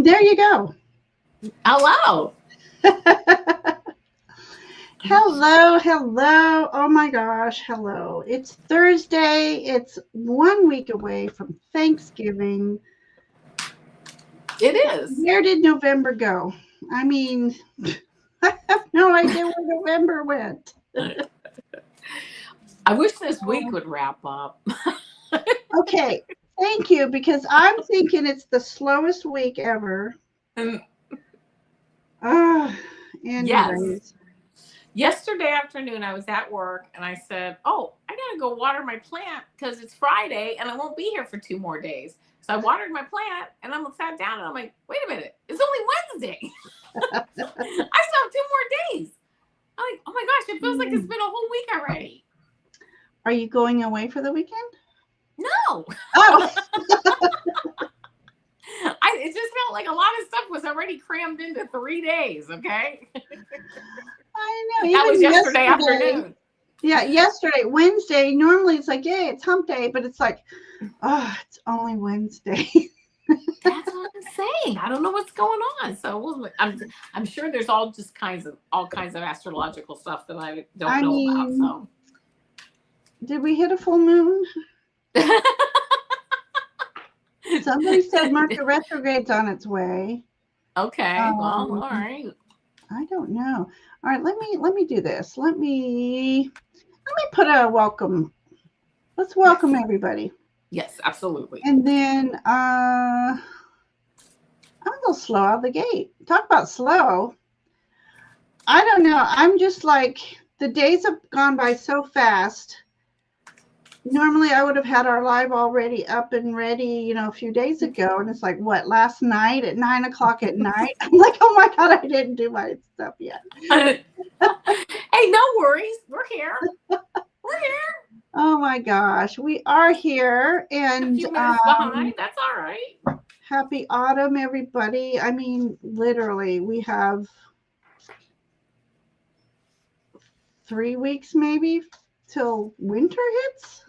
There you go. Hello. Hello, hello. Oh my gosh, hello. It's Thursday. It's 1 week away from Thanksgiving. It is. Where did November go? I mean, I have no idea where November went. I wish this week would wrap up. Okay, thank you, because I'm thinking it's the slowest week ever. Ah, Yes. anyways. Yesterday afternoon, I was at work and I said, "Oh, I gotta go water my plant because it's Friday and I won't be here for 2 more days." So I watered my plant and I sat down and I'm like, "Wait a minute, it's only Wednesday. I still have 2 more days." I'm like, "Oh my gosh, it feels like it's been a whole week already." Are you going away for the weekend? No. Oh. It just felt like a lot of stuff was already crammed into 3 days. Okay. I know. That was yesterday afternoon. Yeah, yesterday, Wednesday. Normally it's like, yay, it's hump day, but it's like, oh, it's only Wednesday. That's what I'm saying. I don't know what's going on. So I'm sure there's all kinds of astrological stuff that I don't know about. So did we hit a full moon? Somebody said Mercury retrograde's on its way. Okay. Well, all right. I don't know. All right, let me do this. Let me put a welcome. Let's welcome everybody. Yes, absolutely. And then I'm a little slow out of the gate. Talk about slow. I don't know. I'm just like, the days have gone by so fast. Normally I would have had our live already up and ready, a few days ago. And it's like, what, last night at 9:00 at night? I'm like, oh my God, I didn't do my stuff yet. Hey, no worries. We're here. We're here. Oh my gosh, we are here. And a few minutes behind. That's all right. Happy autumn, everybody. I mean, literally, we have 3 weeks maybe till winter hits.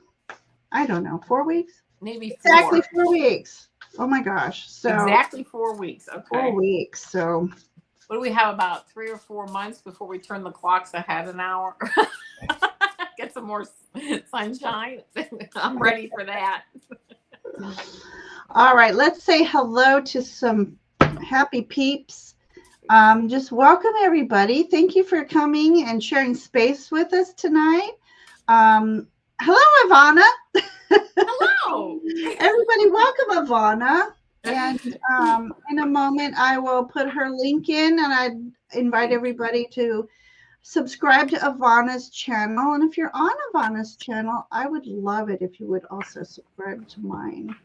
I don't know, 4 weeks? Maybe 4. Exactly 4 weeks. Oh my gosh. So exactly 4 weeks. Okay. 4 weeks. So what do we have, about 3 or 4 months before we turn the clocks ahead an hour? Get some more sunshine. I'm ready for that. All right, let's say hello to some happy peeps. Just welcome everybody. Thank you for coming and sharing space with us tonight. Hello, Avana. Hello. Everybody, welcome Avana. And in a moment, I will put her link in, and I invite everybody to subscribe to Avana's channel. And if you're on Avana's channel, I would love it if you would also subscribe to mine.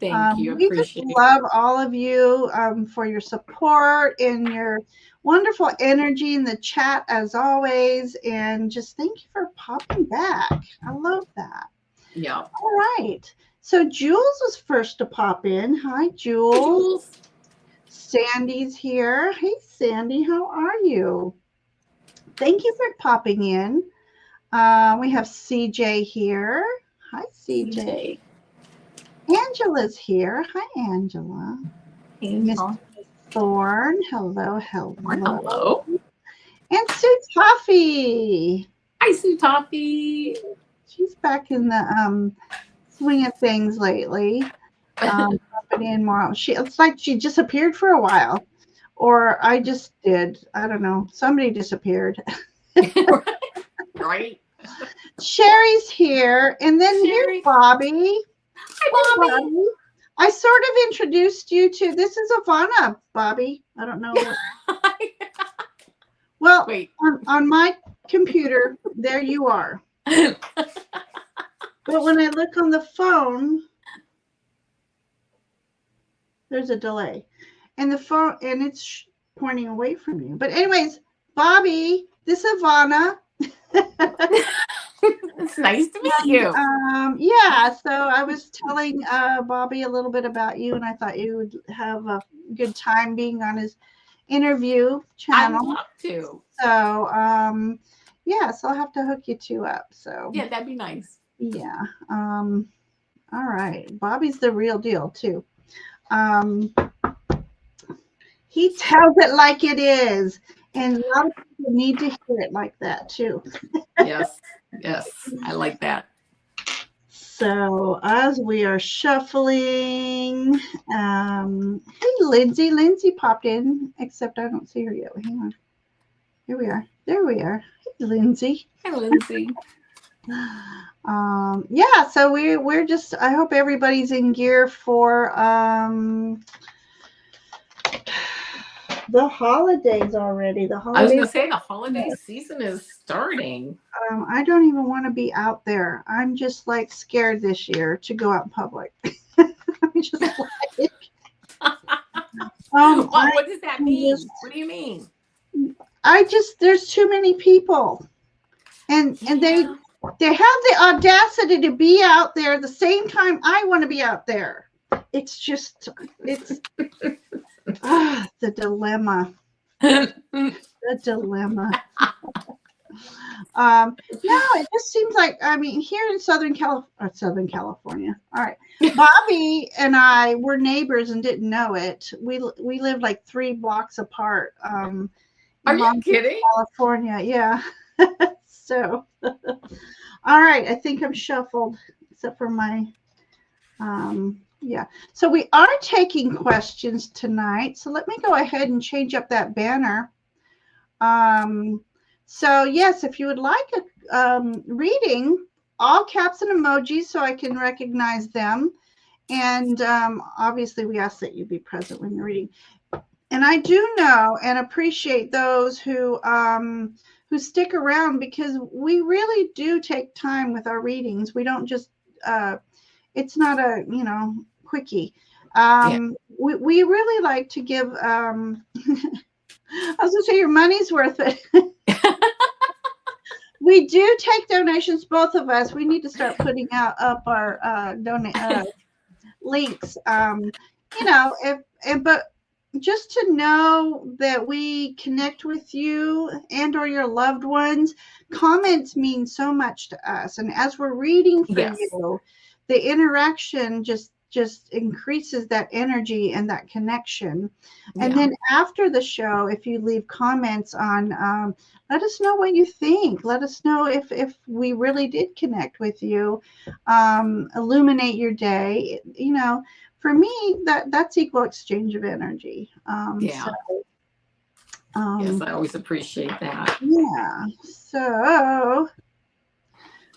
Thank you. We just love all of you for your support and your wonderful energy in the chat as always. And just thank you for popping back. I love that. Yeah. All right. So Jules was first to pop in. Hi, Jules. Hi, Jules. Sandy's here. Hey, Sandy, how are you? Thank you for popping in. We have CJ here. Hi, CJ. Angela's here. Hi, Angela. Hey, Miss Thorne. Hello, hello. Hello. And Sue Toffee. Hi, Sue Toffee. She's back in the swing of things lately. Popping in more. It's like she disappeared for a while. Or I just did. I don't know. Somebody disappeared. Right. Sherry's here. And then Sherry. here's Bobby. Hi, Bobby. I sort of introduced you to, this is Avana, Bobby. I don't know. Well, wait. On my computer, there you are. But when I look on the phone, there's a delay. And the phone, and it's pointing away from you. But anyways, Bobby, this is Avana. It's nice to meet you. Yeah, so I was telling Bobby a little bit about you, and I thought you would have a good time being on his interview channel. I'd love to. So, yeah, so I'll have to hook you two up. So yeah, that'd be nice. Yeah. All right. Bobby's the real deal too. He tells it like it is. And a lot of people need to hear it like that too. Yes. Yes. I like that. So as we are shuffling, hey Lindsay, Lindsay popped in, except I don't see her yet. Hang on. Here we are. There we are. Hey Lindsay. Hi, Lindsay. Yeah, so we're just, I hope everybody's in gear for the holidays already. The I was holidays. going to say the holiday season is starting. I don't even want to be out there. I'm just like scared this year to go out in public. I'm just like, what does that mean? What do you mean? There's too many people, and they have the audacity to be out there the same time I want to be out there. It's the dilemma. The dilemma. No, it just seems like, I mean, here in Southern California. All right. Bobby and I were neighbors and didn't know it. We lived like 3 blocks apart. Are you kidding? California. Yeah. So, all right. I think I'm shuffled except for my, yeah. So we are taking questions tonight. So let me go ahead and change up that banner. So yes, if you would like a reading, all caps and emojis so I can recognize them. And obviously we ask that you be present when you're reading. And I do know and appreciate those who stick around, because we really do take time with our readings. We don't just, it's not a, quickie. We really like to give, I was going to say your money's worth it. We do take donations, both of us. We need to start putting up our links. But just to know that we connect with you and or your loved ones, comments mean so much to us. And as we're reading for you, the interaction just increases that energy and that connection. And then after the show, if you leave comments on, let us know what you think. Let us know if we really did connect with you, illuminate your day. For me, that's equal exchange of energy. Yes, I always appreciate that. Yeah. So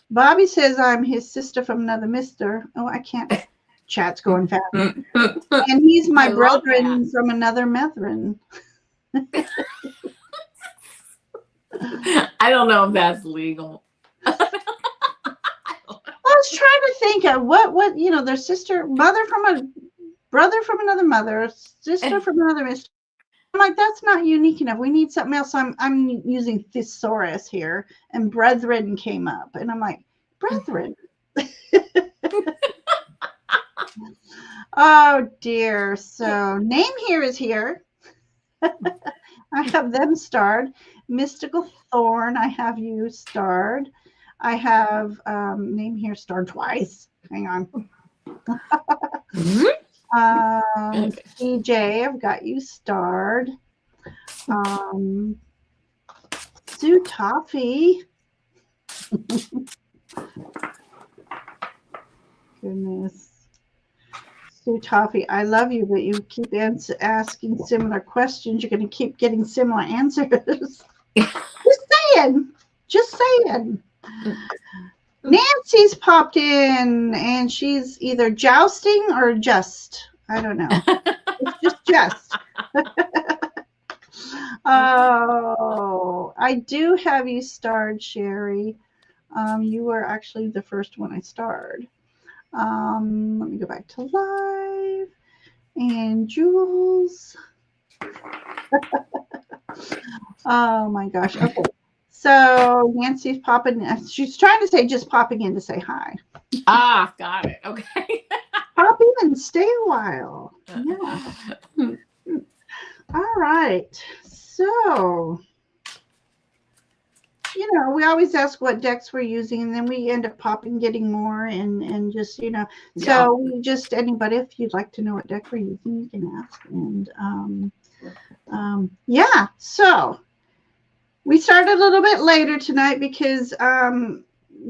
Bobby says I'm his sister from another mister. Oh, I can't. Chat's going fast. And he's my brethren from another methrin. I don't know if that's legal. I was trying to think of what their sister, mother from a brother from another mother, sister from another mister. I'm like, that's not unique enough. We need something else. So I'm using thesaurus here, and brethren came up, and I'm like, brethren. Oh dear. So name here is here. I have them starred. Mystical Thorn, I have you starred. I have name here starred twice. Hang on. CJ, I've got you starred. Sue Toffee. Goodness. Sue Toffee, I love you, but you keep asking similar questions. You're going to keep getting similar answers. Just saying. Nancy's popped in, and she's either jousting or just. I don't know. It's just. Oh, I do have you starred, Sherry. You were actually the first one I starred. Let me go back to live. And Jules. Oh my gosh. Okay. So Nancy's popping. She's trying to say just popping in to say hi. Ah, got it. Okay. Pop in and stay a while. Yeah. All right. So, we always ask what decks we're using, and then we end up getting more and just, So we just, anybody, if you'd like to know what deck we're using, you can ask. And Yeah, so we started a little bit later tonight because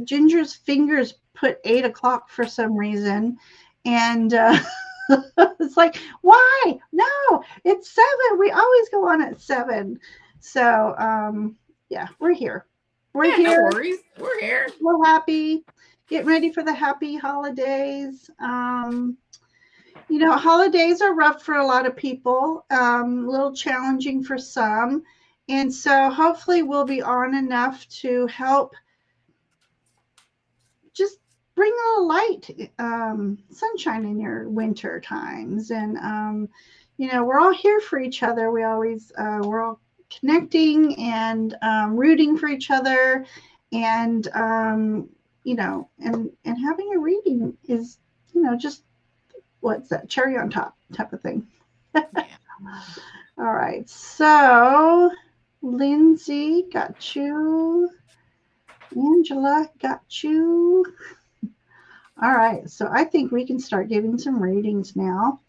Ginger's fingers put 8 o'clock for some reason. And it's like, why? No, it's 7. We always go on at 7. So, yeah, we're here. We're Yeah, no here. worries. We're here. We're happy. Getting ready for the happy holidays. Holidays are rough for a lot of people, a little challenging for some. And so hopefully we'll be on enough to help just bring a little light, sunshine in your winter times. And, we're all here for each other. We're all connecting and rooting for each other. And, and having a reading is, just what's that, cherry on top type of thing. All right, so Lindsay got you. Angela got you. All right, so I think we can start giving some readings now.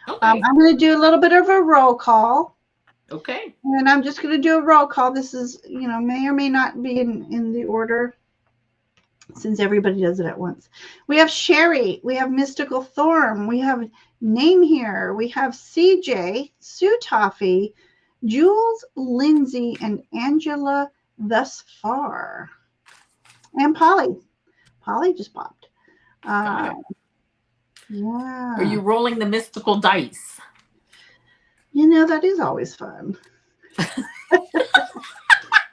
Okay. I'm going to do a little bit of a roll call. Okay. And I'm just going to do a roll call. This is, may or may not be in the order since everybody does it at once. We have Sherry. We have Mystical Thorn. We have Name Here. We have CJ, Sue Toffee, Jules, Lindsay, and Angela thus far. And Polly. Polly just popped. Got it. Yeah. Are you rolling the mystical dice? That is always fun.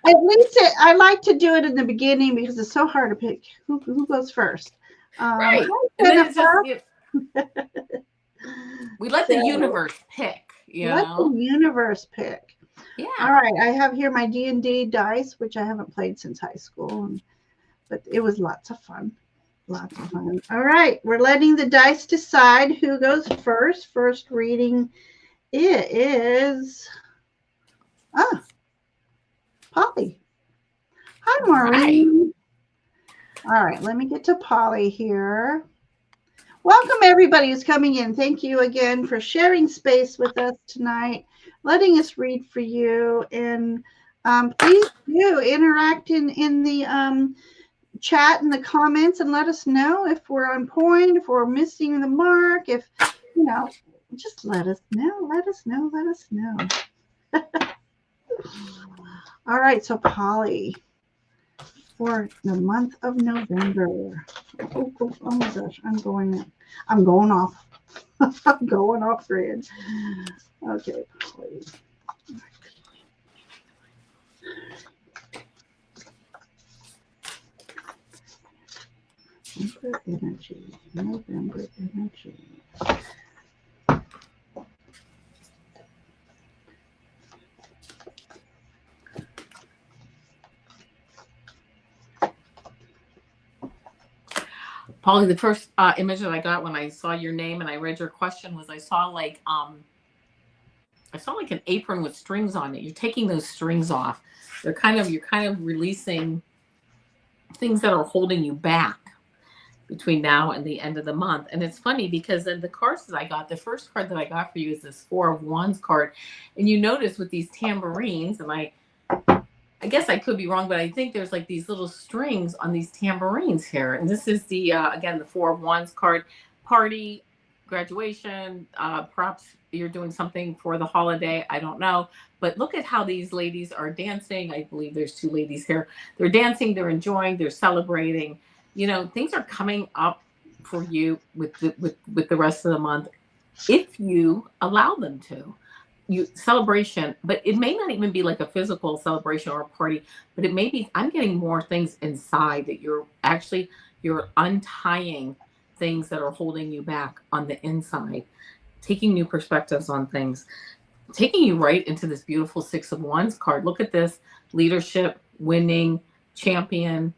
At least I like to do it in the beginning because it's so hard to pick who goes first. Right. And then it's just, we let the universe pick. Let the universe pick. Yeah. All right. I have here my D&D dice, which I haven't played since high school, but it was lots of fun. Lots of fun. All right. We're letting the dice decide who goes first. First reading is Polly. Hi, Maureen. All right, let me get to Polly here. Welcome, everybody who's coming in. Thank you again for sharing space with us tonight, letting us read for you. And please do interact in the chat and the comments and let us know if we're on point, if we're missing the mark, if, just let us know. Let us know. Let us know. All right, so Polly, for the month of November. Oh my gosh, I'm going off. I'm going off grid. Okay, Polly. November energy. Polly, the first image that I got when I saw your name and I read your question was I saw like an apron with strings on it. You're taking those strings off. You're kind of releasing things that are holding you back between now and the end of the month. And it's funny because then the cards that I got, the first card that I got for you is this 4 of Wands card. And you notice with these tambourines, and I guess I could be wrong, but I think there's like these little strings on these tambourines here. And this is the, again, the 4 of Wands card. Party, graduation, perhaps you're doing something for the holiday. I don't know. But look at how these ladies are dancing. I believe there's 2 ladies here. They're dancing, they're enjoying, they're celebrating. Things are coming up for you with the rest of the month if you allow them to. Celebration, but it may not even be like a physical celebration or a party, but it may be, I'm getting more things inside that you're untying things that are holding you back on the inside, taking new perspectives on things, taking you right into this beautiful 6 of Wands card. Look at this: leadership, winning, champion,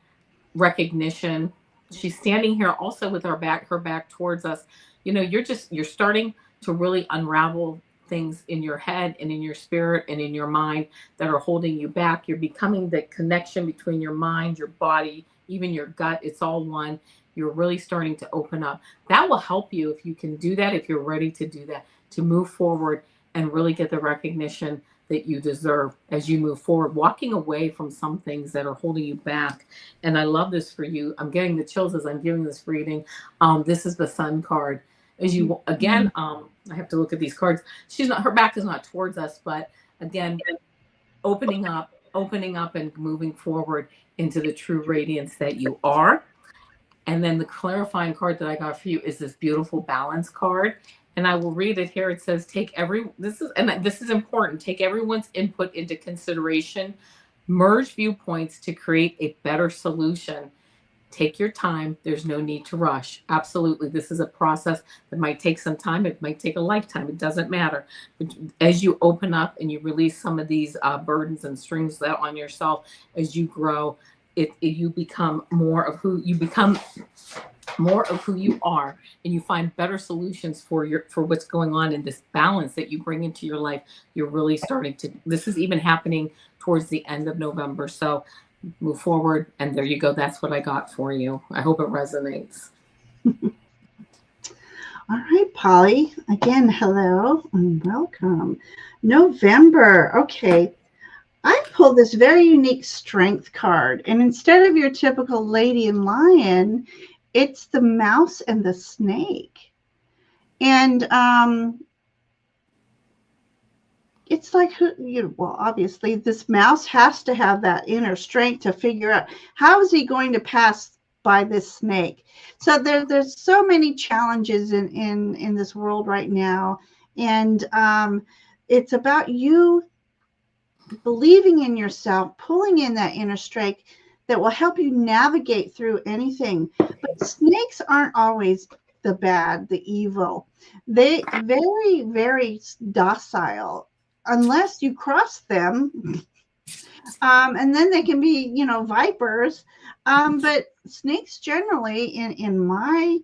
recognition. She's standing here also with her back towards us. You're starting to really unravel things in your head and in your spirit and in your mind that are holding you back. You're becoming the connection between your mind, your body, even your gut. It's all one. You're really starting to open up. That will help you if you can do that, if you're ready to do that, to move forward and really get the recognition that you deserve as you move forward, walking away from some things that are holding you back. And I love this for you. I'm getting the chills as I'm giving this reading. This is the Sun card. As you again, I have to look at these cards. She's not, her back is not towards us, but again, opening up and moving forward into the true radiance that you are. And then the clarifying card that I got for you is this beautiful balance card. And I will read it here. It says, this is important. Take everyone's input into consideration, merge viewpoints to create a better solution. Take your time. There's no need to rush. Absolutely. This is a process that might take some time. It might take a lifetime. It doesn't matter. But as you open up and you release some of these burdens and strings that on yourself, as you grow, you become more of who you are, and you find better solutions for what's going on in this balance that you bring into your life. You're really starting to, this is even happening towards the end of November. So move forward, and there you go. That's what I got for you. I hope it resonates. All right, Polly. Again, hello and welcome. November. Okay. I pulled this very unique strength card, and instead of your typical lady and lion, it's the mouse and the snake. And it's like, well, obviously this mouse has to have that inner strength to figure out how is he going to pass by this snake. So there's so many challenges in this world right now, and it's about you believing in yourself, pulling in that inner strength that will help you navigate through anything. But snakes aren't always the bad, the evil. They very, very docile unless you cross them. And then they can be, vipers. But snakes generally, in my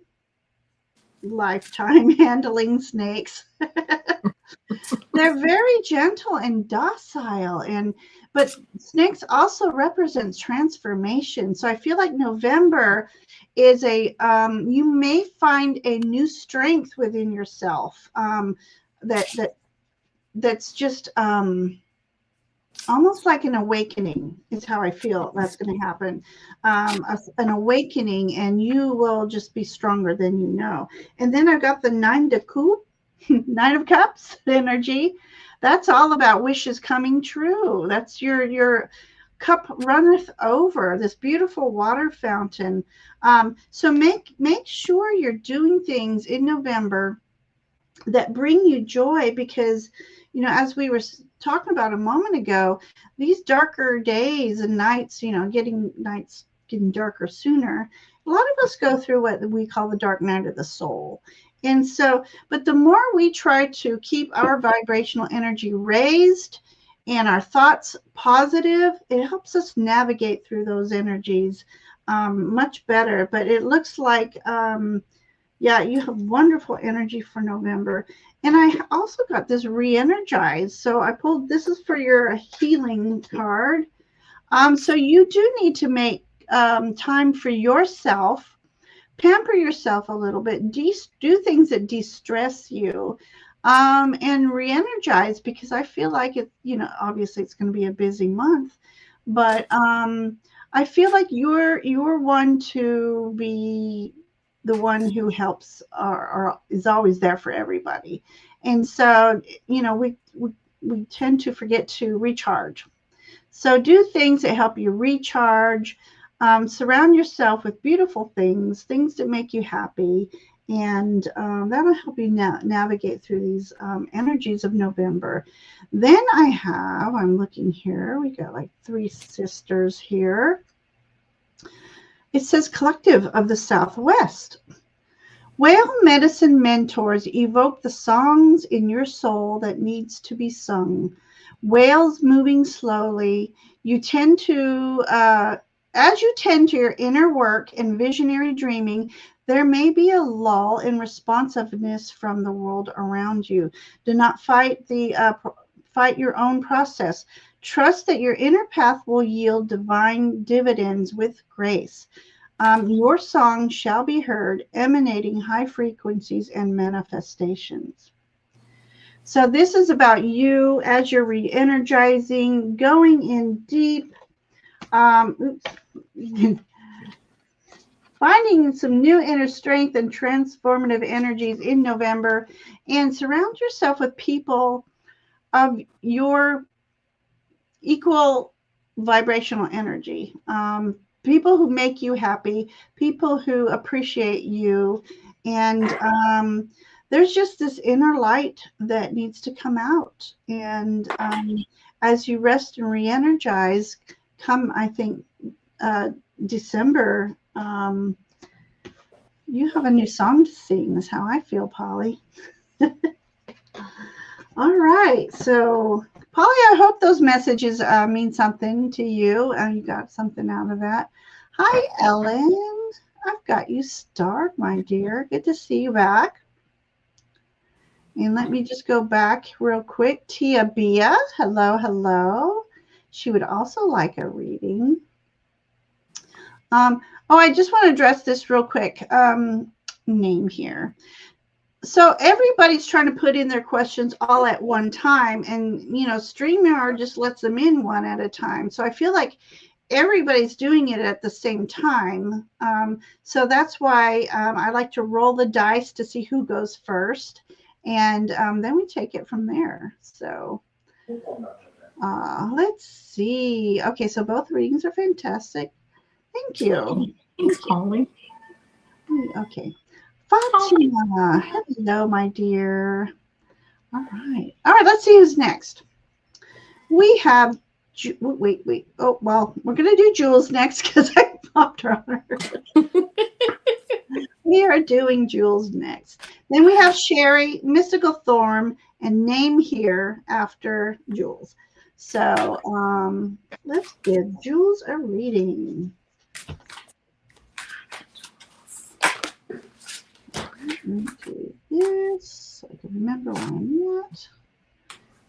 lifetime handling snakes, they're very gentle and docile, but snakes also represents transformation. So I feel like November is you may find a new strength within yourself, that's just almost like an awakening is how I feel that's going to happen. An awakening, and you will just be stronger than you know. And then I've got the Nine of Cups energy. That's all about wishes coming true. That's your cup runneth over, this beautiful water fountain. So make sure you're doing things in November that bring you joy, because as we were talking about a moment ago, these darker days and nights, nights getting darker sooner. A lot of us go through what we call the dark night of the soul. And so, but the more we try to keep our vibrational energy raised and our thoughts positive, it helps us navigate through those energies much better. But it looks like, you have wonderful energy for November. And I also got this re-energized. So I pulled, this is for your healing card. So you do need to make time for yourself. Pamper yourself a little bit, do things that de-stress you, and re-energize, because I feel like it, obviously it's going to be a busy month, but I feel like you're one to be the one who helps or is always there for everybody. And so, we tend to forget to recharge. So do things that help you recharge. Surround yourself with beautiful things that make you happy, and that'll help you navigate through these energies of November. Then I'm looking here, we got like 3 sisters here. It says Collective of the Southwest. Whale medicine mentors evoke the songs in your soul that needs to be sung. Whales moving slowly, as you tend to your inner work and visionary dreaming, there may be a lull in responsiveness from the world around you. Do not fight your own process. Trust that your inner path will yield divine dividends with grace. Your song shall be heard, emanating high frequencies and manifestations. So this is about you as you're re-energizing, going in deep, finding some new inner strength and transformative energies in November, and surround yourself with people of your equal vibrational energy. People who make you happy, people who appreciate you, and there's just this inner light that needs to come out. And as you rest and re-energize, come, I think, December, you have a new song to sing, is how I feel, Polly. All right. So, Polly, I hope those messages mean something to you and you got something out of that. Hi, Ellen. I've got you starred, my dear. Good to see you back. And let me just go back real quick. Tia Bia, hello, hello. She would also like a reading. I just want to address this real quick. Name here. So everybody's trying to put in their questions all at one time, and StreamYard just lets them in one at a time. So I feel like everybody's doing it at the same time. So that's why I like to roll the dice to see who goes first, and then we take it from there. So let's see. Okay, so both readings are fantastic. Thank you. Thanks, Polly. Okay. Fatima, hello, my dear. All right. Let's see who's next. We have, wait. Oh, well, we're going to do Jules next because I popped her on her. We are doing Jules next. Then we have Sherry, Mystical Thorn, and Name here after Jules. So let's give Jules a reading. Let me do this so I can remember where I'm at.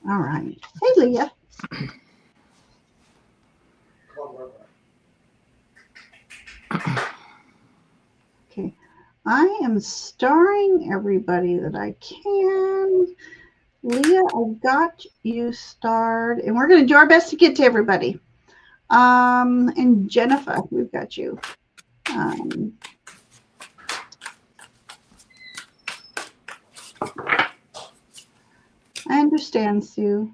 All right. Hey, Leah. Okay. I am starring everybody that I can. Leah, I've got you starred, and we're going to do our best to get to everybody. And Jennifer, we've got you. I understand, Sue.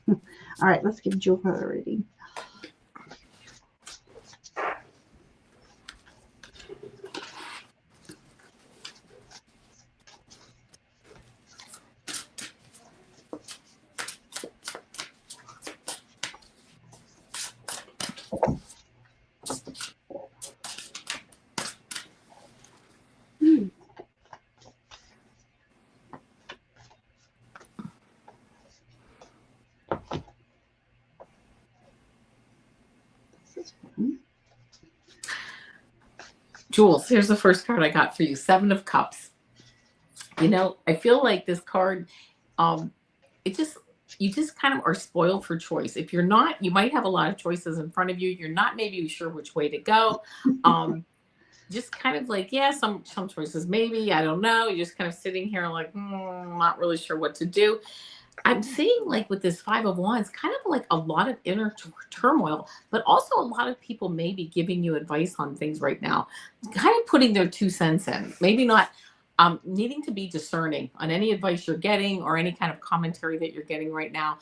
All right, let's give Jewel a reading. Jules, here's the first card I got for you. 7 of Cups. I feel like this card, you just kind of are spoiled for choice. If you're not, you might have a lot of choices in front of you. You're not maybe sure which way to go. Just kind of like, yeah, some choices, maybe, I don't know. You're just kind of sitting here like, not really sure what to do. I'm seeing like with this 5 of Wands, kind of like a lot of inner turmoil, but also a lot of people maybe giving you advice on things right now, kind of putting their 2 cents in, maybe not needing to be discerning on any advice you're getting or any kind of commentary that you're getting right now,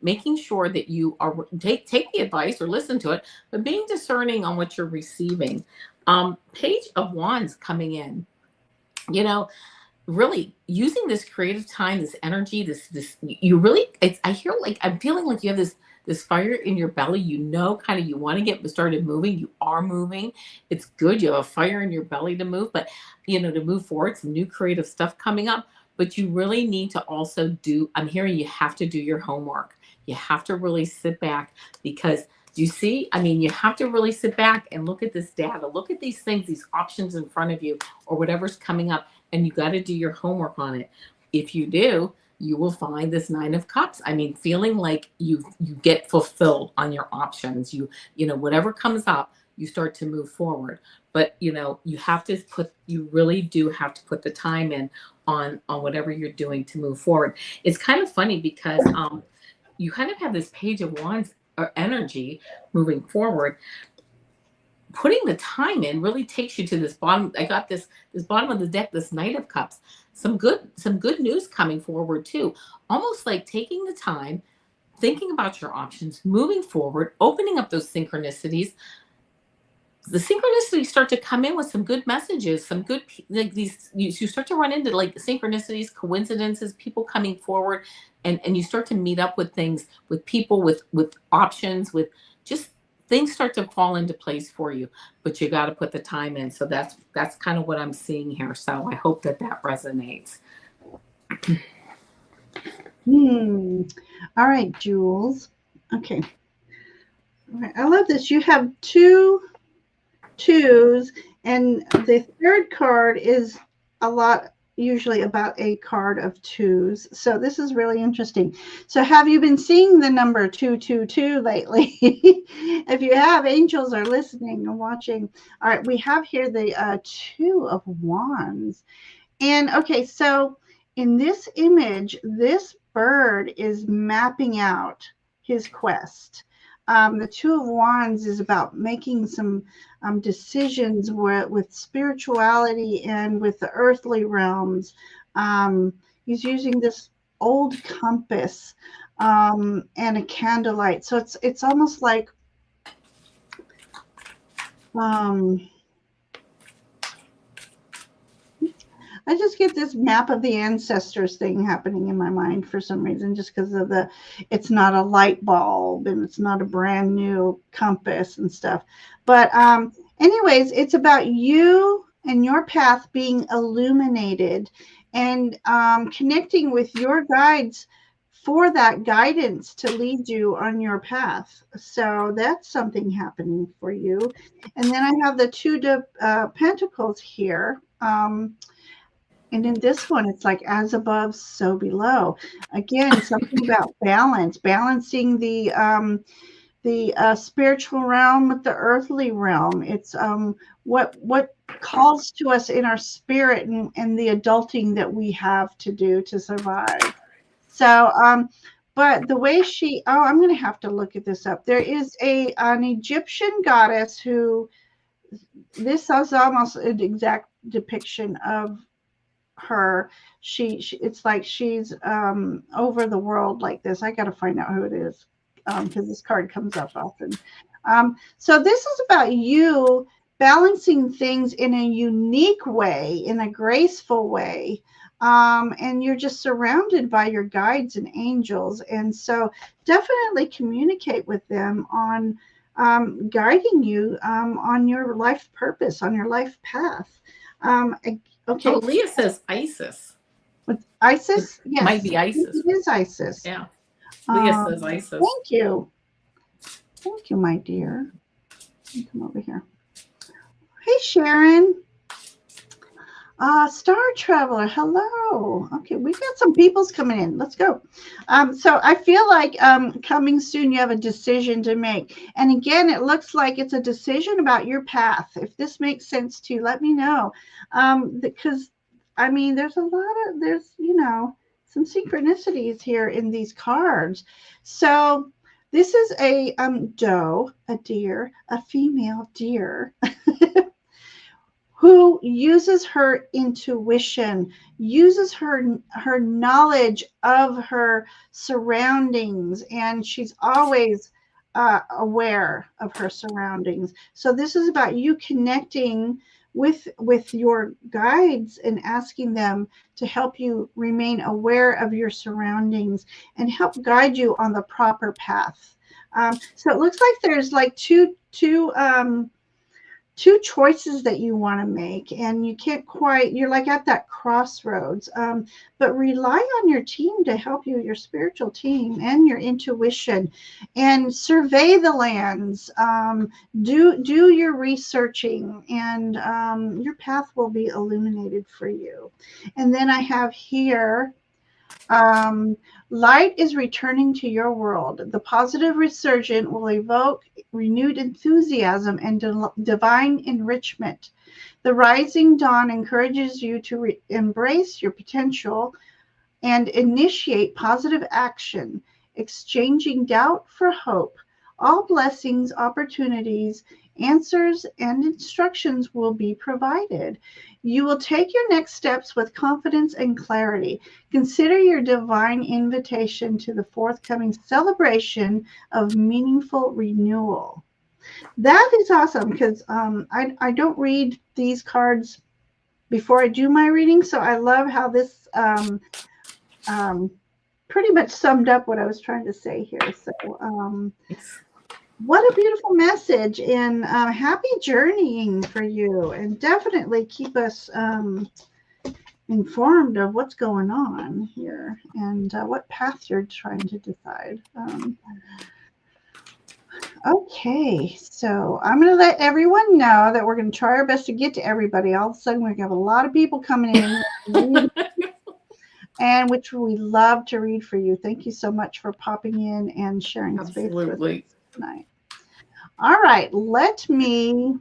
making sure that you are take the advice or listen to it, but being discerning on what you're receiving. Page of Wands coming in, really using this creative time, this energy, this you really, I'm feeling like you have this fire in your belly, kind of you want to get started moving. You are moving. It's good. You have a fire in your belly to move, but to move forward, some new creative stuff coming up. But you really need to also I'm hearing you have to do your homework. You have to really sit back because you see, you have to really sit back and look at this data, look at these things, these options in front of you or whatever's coming up. And you got to do your homework on it. If you do, you will find this 9 of Cups. Feeling like you get fulfilled on your options. Whatever comes up, you start to move forward. But you really do have to put the time in on whatever you're doing to move forward. It's kind of funny because you kind of have this page of wands or energy moving forward. Putting the time in really takes you to this bottom. I got this bottom of the deck, this Knight of Cups. Some good news coming forward too. Almost like taking the time, thinking about your options, moving forward, opening up those synchronicities. The synchronicities start to come in with some good messages, some good, like these, you start to run into like synchronicities, coincidences, people coming forward, and you start to meet up with things, with people, with options, with just things start to fall into place for you, but you got to put the time in. So that's kind of what I'm seeing here. So I hope that resonates. All right, Jules. Okay. All right. I love this. You have 2 twos, and the third card is usually about a card of twos. So this is really interesting. So have you been seeing the number 222 lately? If you have, angels are listening and watching. All right, we have here the 2 of wands. And okay, so in this image, this bird is mapping out his quest. The 2 of wands is about making some decisions with spirituality and with the earthly realms. He's using this old compass and a candlelight. So it's almost like I just get this map of the ancestors thing happening in my mind for some reason, just because of it's not a light bulb and it's not a brand new compass and stuff. But anyways, it's about you and your path being illuminated and connecting with your guides for that guidance to lead you on your path. So that's something happening for you. And then I have the 2 of Pentacles here. And in this one, it's like as above, so below. Again, something about balance, balancing the spiritual realm with the earthly realm. It's what calls to us in our spirit and the adulting that we have to do to survive. So, but the way I'm going to have to look at this up. There is an Egyptian goddess who, this is almost an exact depiction of her. She it's like she's over the world like this. I got to find out who it is because this card comes up often. So this is about you balancing things in a unique way, in a graceful way, and you're just surrounded by your guides and angels. And so definitely communicate with them on guiding you on your life purpose, on your life path. Okay. Oh, Leah says Isis. With Isis? It Yes. might be Isis. It is Isis. Yeah. Leah says Isis. Thank you. Thank you, my dear. Come over here. Hey, Sharon. Star Traveler, hello. Okay, we've got some people's coming in. Let's go. So I feel like coming soon, you have a decision to make. And again, it looks like it's a decision about your path. If this makes sense to you, let me know. Because, I mean, there's some synchronicities here in these cards. So this is a doe, a deer, a female deer. Who uses her intuition, uses her knowledge of her surroundings, and she's always aware of her surroundings. So this is about you connecting with your guides and asking them to help you remain aware of your surroundings and help guide you on the proper path. So it looks like there's like two choices that you want to make, and you can't quite, you're like at that crossroads, but rely on your team to help you, your spiritual team and your intuition, and survey the lands, do your researching, and your path will be illuminated for you. And then I have here Light is returning to your world. The positive resurgent will evoke renewed enthusiasm and divine enrichment. The rising dawn encourages you to embrace your potential and initiate positive action, exchanging doubt for hope. All blessings, opportunities, answers, and instructions will be provided. You will take your next steps with confidence and clarity. Consider your divine invitation to the forthcoming celebration of meaningful renewal. That is awesome because I don't read these cards before I do my reading, so I love how this um, pretty much summed up what I was trying to say here. So, what a beautiful message, and happy journeying for you. And definitely keep us informed of what's going on here and what path you're trying to decide. Okay, so I'm going to let everyone know that we're going to try our best to get to everybody. All of a sudden, we have a lot of people coming in. And which we love to read for you. Thank you so much for popping in and sharing space with us tonight. All right, let me.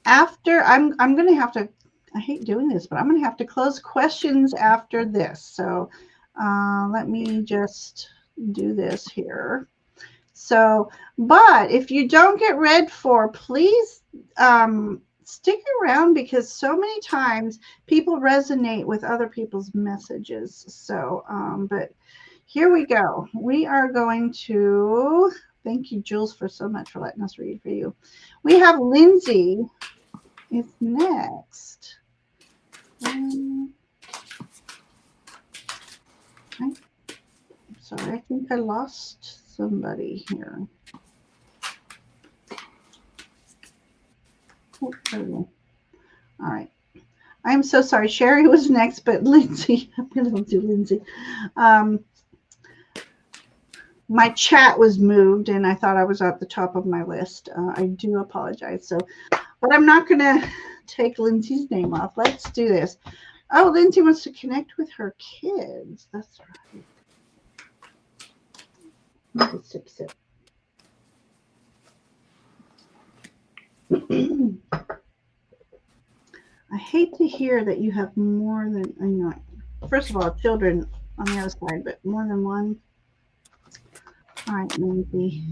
After I'm going to have to. I hate doing this, but I'm going to have to close questions after this. So let me just do this here. So, but if you don't get read for, please stick around because so many times people resonate with other people's messages. So, but here we go. We are going to, thank you, Jules, for so much for letting us read for you. We have Lindsay is next. I'm sorry, I think I lost somebody here. Oh, there we go. All right. I'm so sorry. Sherry was next, but Lindsay, I'm going to do Lindsay. My chat was moved and I thought I was at the top of my list. I do apologize. So, but I'm not going to take Lindsay's name off. Let's do this. Oh, Lindsay wants to connect with her kids. That's right. Sip, sip. I hate to hear that you have more than, you know, first of all, children on the other side, but more than one. All right, Lindsay.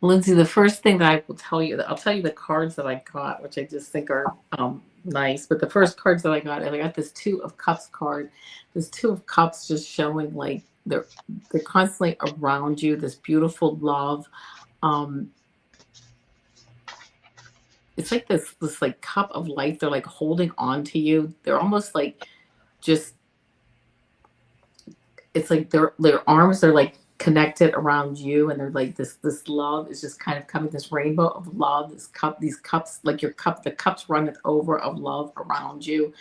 Lindsay, the first thing that I will tell you, I'll tell you the cards that I got, which I just think are nice. But the first cards that I got this Two of Cups card. This Two of Cups just showing like they're constantly around you. This beautiful love. It's like this like cup of life. They're like holding on to you. They're almost like just. It's like their arms are like connected around you, and they're like this love is just kind of coming, this rainbow of love, these cups, like your cup, the cups runneth over of love around you,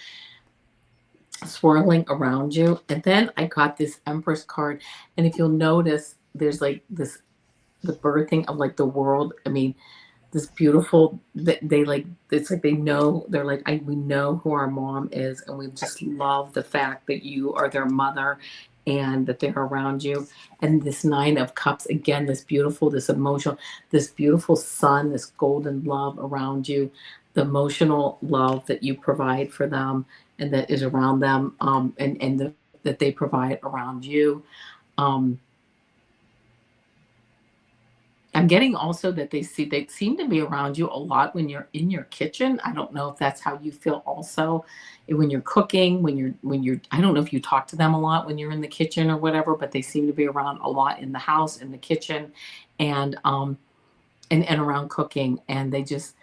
swirling around you. And then I got this Empress card, and if you'll notice, there's like this, the birthing of like the world. I mean, this beautiful, they like, it's like they know, they're like, we know who our mom is, and we just love the fact that you are their mother and that they're around you. And this Nine of Cups, again, this beautiful, this emotional, this beautiful sun, this golden love around you, the emotional love that you provide for them, and that is around them, that they provide around you. Um, I'm getting also that they seem to be around you a lot when you're in your kitchen. I don't know if that's how you feel also when you're cooking, when you're I don't know if you talk to them a lot when you're in the kitchen or whatever, but they seem to be around a lot in the house, in the kitchen, and and around cooking. And they just,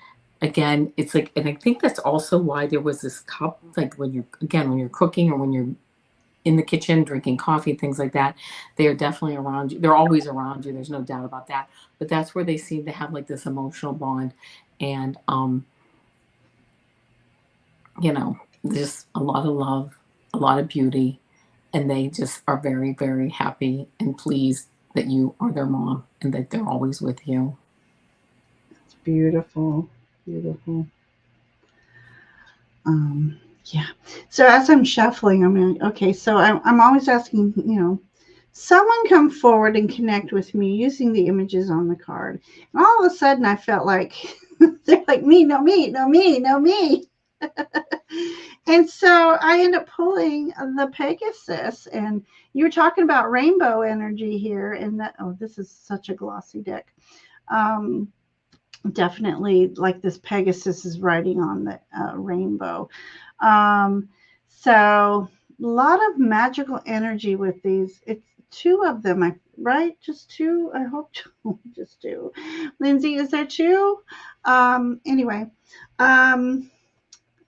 again, it's like, and I think that's also why there was this cup, like when you're, again, when you're cooking or when you're in the kitchen drinking coffee, things like that, they are definitely around you. They're always around you, there's no doubt about that. But that's where they seem to have like this emotional bond. And you know, just a lot of love, a lot of beauty, and they just are very, very happy and pleased that you are their mom and that they're always with you. It's beautiful, beautiful. Um, yeah. So as I'm shuffling, I'm going, okay, so I'm always asking, someone come forward and connect with me using the images on the card. And all of a sudden I felt like they're like, me, no, me, no, me, no, me. And so I end up pulling the Pegasus, and you were talking about rainbow energy here. And that, oh, this is such a glossy deck. Definitely like this Pegasus is riding on the rainbow. So a lot of magical energy with these. It's two of them, right? Just two. I hope just two. Lindsay, is there two? Anyway,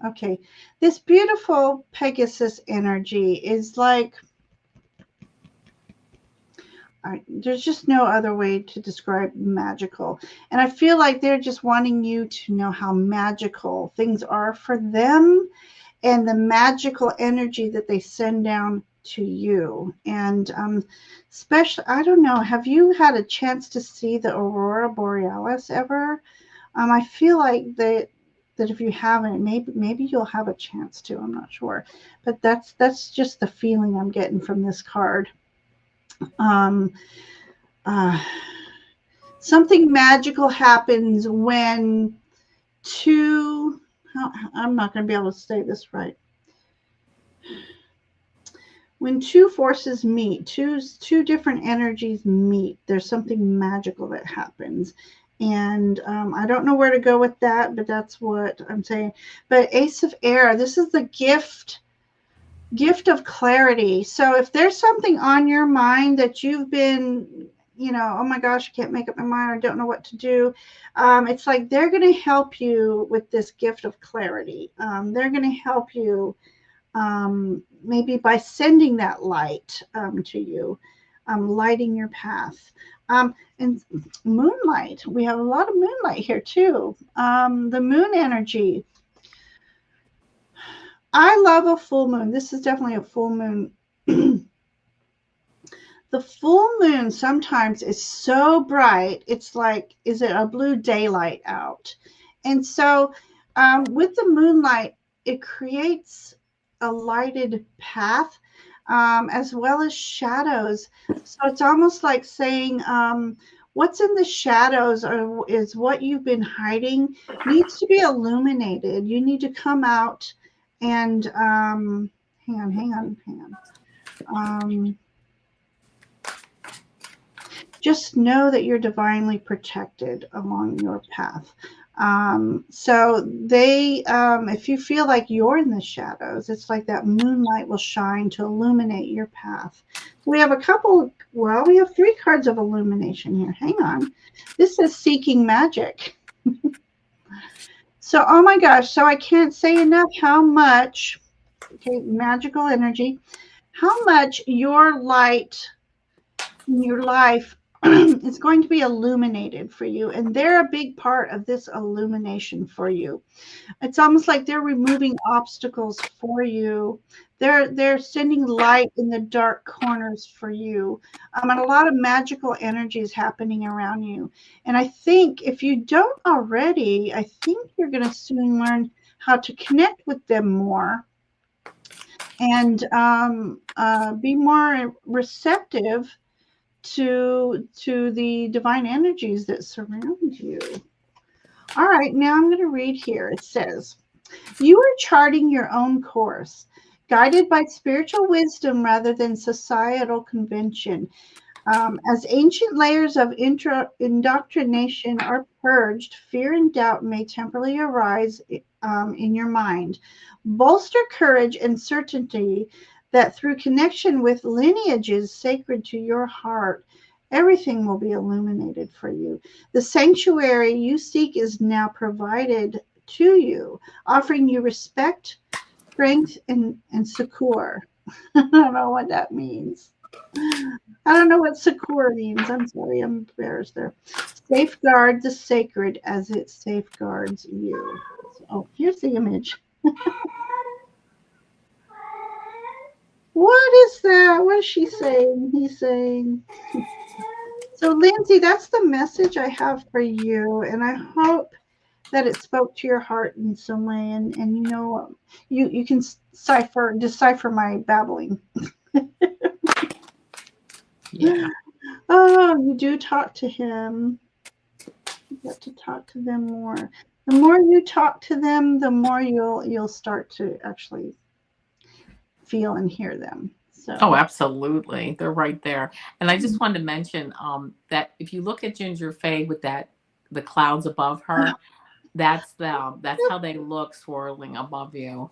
okay. This beautiful Pegasus energy is like, there's just no other way to describe magical. And I feel like they're just wanting you to know how magical things are for them and the magical energy that they send down to you. And especially, I don't know, have you had a chance to see the Aurora Borealis ever? I feel like that if you haven't, maybe you'll have a chance to. I'm not sure, but that's just the feeling I'm getting from this card. Um, uh, Something magical happens when two, I'm not going to be able to say this right. When two forces meet, two different energies meet, there's something magical that happens. And I don't know where to go with that, but that's what I'm saying. But Ace of Air, this is the gift of clarity. So if there's something on your mind that you've been, oh my gosh, I can't make up my mind, I don't know what to do, it's like they're going to help you with this gift of clarity. They're going to help you maybe by sending that light to you, lighting your path. And moonlight, we have a lot of moonlight here too. The moon energy, I love a full moon. This is definitely a full moon. The full moon sometimes is so bright, it's like, is it a blue daylight out? And so with the moonlight, it creates a lighted path as well as shadows. So it's almost like saying, what's in the shadows is what you've been hiding needs to be illuminated. You need to come out and hang on. Just know that you're divinely protected along your path. So they, if you feel like you're in the shadows, it's like that moonlight will shine to illuminate your path. We have we have 3 cards of illumination here. Hang on. This is Seeking Magic. So, oh my gosh. So I can't say enough how much, okay, magical energy, how much your light in your life is going to be illuminated for you, and they're a big part of this illumination for you. It's almost like they're removing obstacles for you. They're sending light in the dark corners for you, and a lot of magical energy is happening around you. And I think if you don't already, I think you're going to soon learn how to connect with them more and be more receptive to the divine energies that surround you. All right, now I'm going to read here. It says, You are charting your own course, guided by spiritual wisdom rather than societal convention. As ancient layers of indoctrination are purged, fear and doubt may temporarily arise in your mind. Bolster courage and certainty that through connection with lineages sacred to your heart, everything will be illuminated for you. The sanctuary you seek is now provided to you, offering you respect, strength, and succor. I don't know what that means. I don't know what succor means. I'm sorry, I'm embarrassed there. Safeguard the sacred as it safeguards you. Oh, here's the image. What is that? What is she saying? He's saying. So, Lindsay, that's the message I have for you, and I hope that it spoke to your heart in some way. And you know, you can decipher my babbling. Yeah. Oh, you do talk to him. You got to talk to them more. The more you talk to them, the more you'll start to actually feel and hear them. Oh, So absolutely. They're right there. And I just wanted to mention that if you look at Ginger Faye with the clouds above her, that's them. That's how they look swirling above you.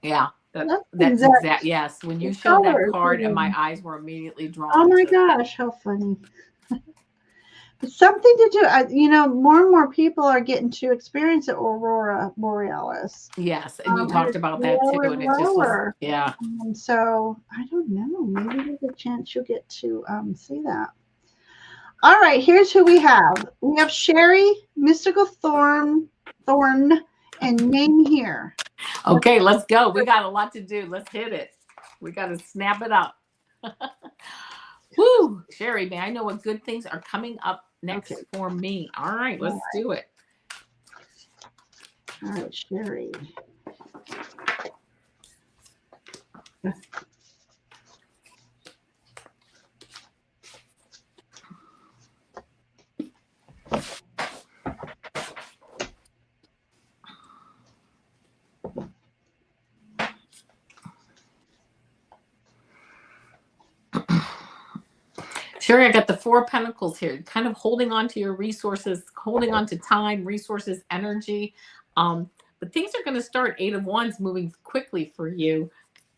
Yeah. that's That's exact. exact Yes. When you showed that color. card, and my eyes were immediately Oh drawn my to. gosh, how funny. It's something to do. More and more people are getting to experience the aurora borealis. Yes, and you And talked it's about that lower too, and and it just was, lower. yeah. And so I don't know. Maybe there's a chance you'll get to see that. All right, here's who we have. We have Sherry, Mystical Thorn, and Name here. Okay, let's go. We got a lot to do. Let's hit it. We got to snap it up. Woo, Sherry, may I know what good things are coming up next Okay. for me? All right, let's do it. All right, Sherry. Sherry, I got the Four of Pentacles here, kind of holding on to your resources, holding on to time, resources, energy. But things are going to start Eight of Wands moving quickly for you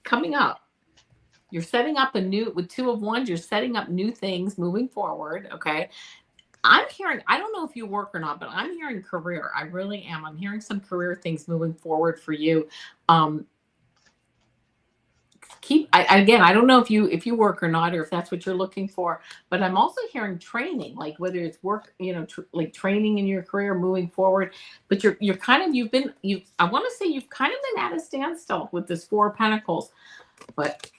coming up. You're setting up with Two of Wands, you're setting up new things moving forward. Okay. I'm hearing, I don't know if you work or not, but I'm hearing career. I really am. I'm hearing some career things moving forward for you. Again, I don't know if you work or not, or if that's what you're looking for, but I'm also hearing training, like whether it's work, like training in your career moving forward. But you're kind of, I want to say you've kind of been at a standstill with this Four of Pentacles, but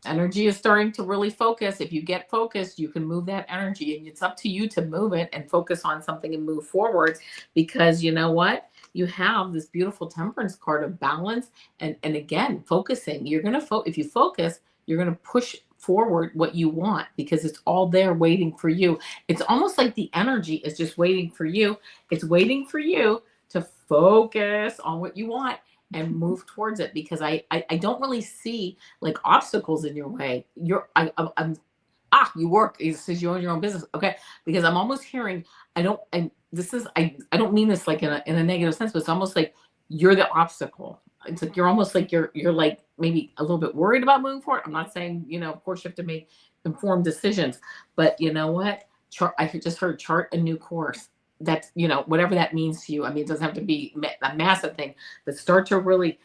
energy is starting to really focus. If you get focused, you can move that energy, and it's up to you to move it and focus on something and move forward, because you know what? You have this beautiful Temperance card of balance, and again, focusing. You're going to if you focus, you're going to push forward what you want, because it's all there waiting for you. It's almost like the energy is just waiting for you. It's waiting for you to focus on what you want and move towards it, because I don't really see like obstacles in your way. You work. It says you own your own business. Okay. Because I'm almost hearing, I don't mean this like in a negative sense, but it's almost like you're the obstacle. It's like you're almost like you're like maybe a little bit worried about moving forward. I'm not saying, of course you have to make informed decisions, but you know what? I just heard chart a new course. That's, whatever that means to you. I mean, it doesn't have to be a massive thing, but start to really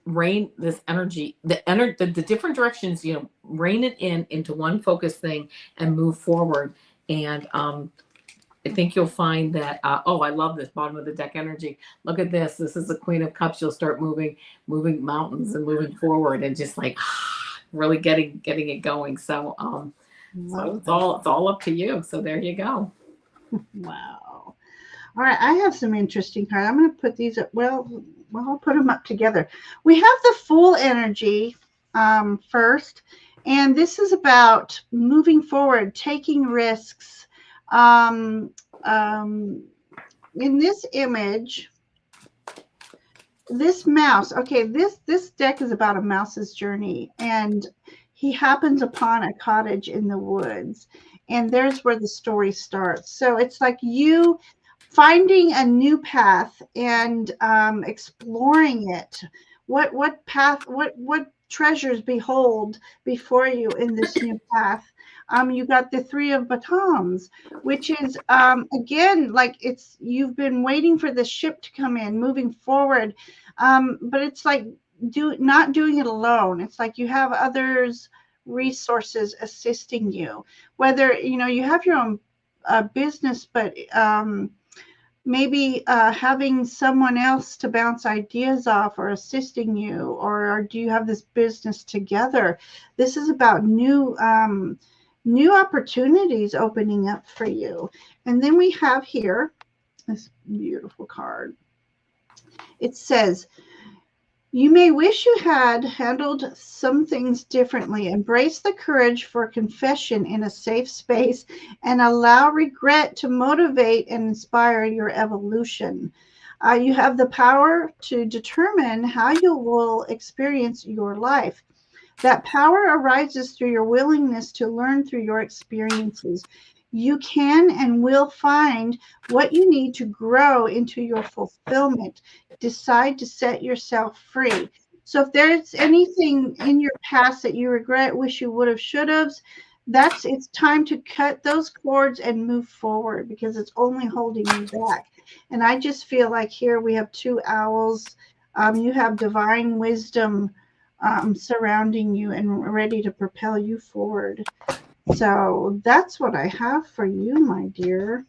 rein this energy, the different directions, rein it into one focused thing and move forward. And I think you'll find that, I love this bottom of the deck energy. Look at this. This is the Queen of Cups. You'll start moving mountains and moving forward, and just like really getting it going. So, so it's all up to you. So there you go. Wow. All right, I have some interesting cards. I'm going to put these up. Well, I'll put them up together. We have the Fool energy first, and this is about moving forward, taking risks. In this image, this mouse, okay, this deck is about a mouse's journey, and he happens upon a cottage in the woods, and there's where the story starts. So it's like you finding a new path and exploring it. What path? What treasures behold before you in this new path? You got the three of batons, which is again like it's you've been waiting for the ship to come in, moving forward, but it's like not doing it alone. It's like you have others resources assisting you, whether you have your own business, but maybe having someone else to bounce ideas off or assisting you, or do you have this business together? This is about new opportunities opening up for you. And then we have here this beautiful card. It says, you may wish you had handled some things differently. Embrace the courage for confession in a safe space and allow regret to motivate and inspire your evolution. You have the power to determine how you will experience your life. That power arises through your willingness to learn through your experiences. You can and will find what you need to grow into your fulfillment. Decide to set yourself free. So if there's anything in your past that you regret, wish you would have, should have, it's time to cut those cords and move forward, because it's only holding you back. And I just feel like here we have two owls. You have divine wisdom surrounding you and ready to propel you forward. So that's what I have for you, my dear.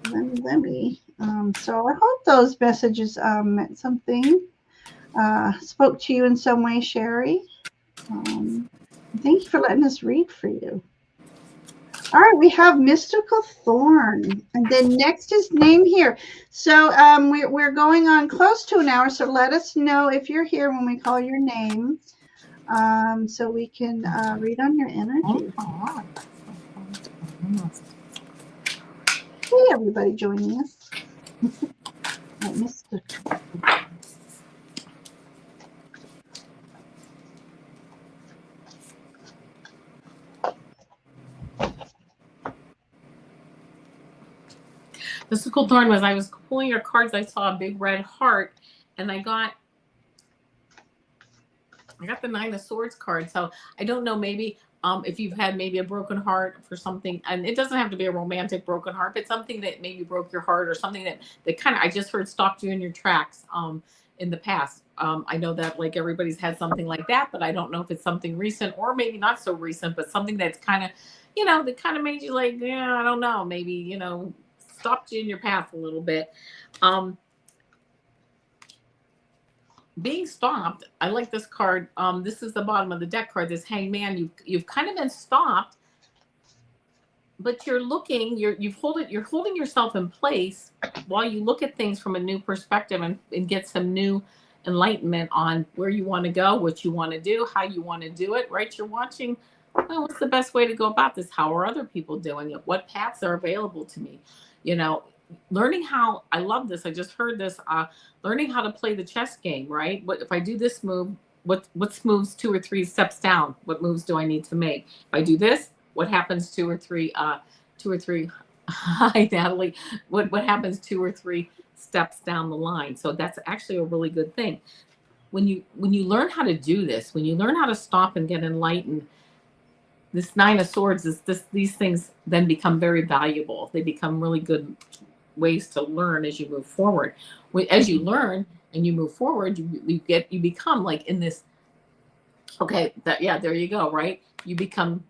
Let me. So I hope those messages meant something, spoke to you in some way, Sherry. Thank you for letting us read for you. All right, we have Mystical Thorn, and then next is Name Here. So we're going on close to an hour, so let us know if you're here when we call your name, so we can read on your energy. Hey, everybody joining us. Mystical. Mystical Thorn was, I was pulling your cards, I saw a big red heart, and I got the Nine of Swords card. So I don't know, maybe if you've had maybe a broken heart for something, and it doesn't have to be a romantic broken heart, but something that maybe broke your heart, or something that kind of, I just heard, stopped you in your tracks in the past. I know that like everybody's had something like that, but I don't know if it's something recent or maybe not so recent, but something that's kind of, that kind of made you like, yeah, I don't know, maybe, stopped you in your path a little bit. Being stopped, I like this card. This is the bottom of the deck card, this Hangman. You've kind of been stopped, but you're looking, you're holding yourself in place while you look at things from a new perspective and get some new enlightenment on where you want to go, what you want to do, how you want to do it, right? You're watching, well, what's the best way to go about this? How are other people doing it? What paths are available to me? Learning how, I love this, I just heard this, learning how to play the chess game, right? What if I do this move, what moves 2 or 3 steps down? What moves do I need to make? If I do this, what happens 2 or 3 hi Natalie, what happens 2 or 3 steps down the line? So that's actually a really good thing. When you learn how to do this, when you learn how to stop and get enlightened, this Nine of Swords these things then become very valuable. They become really good ways to learn as you move forward. As you learn and you move forward, you become like in this, okay, there you go, right? You become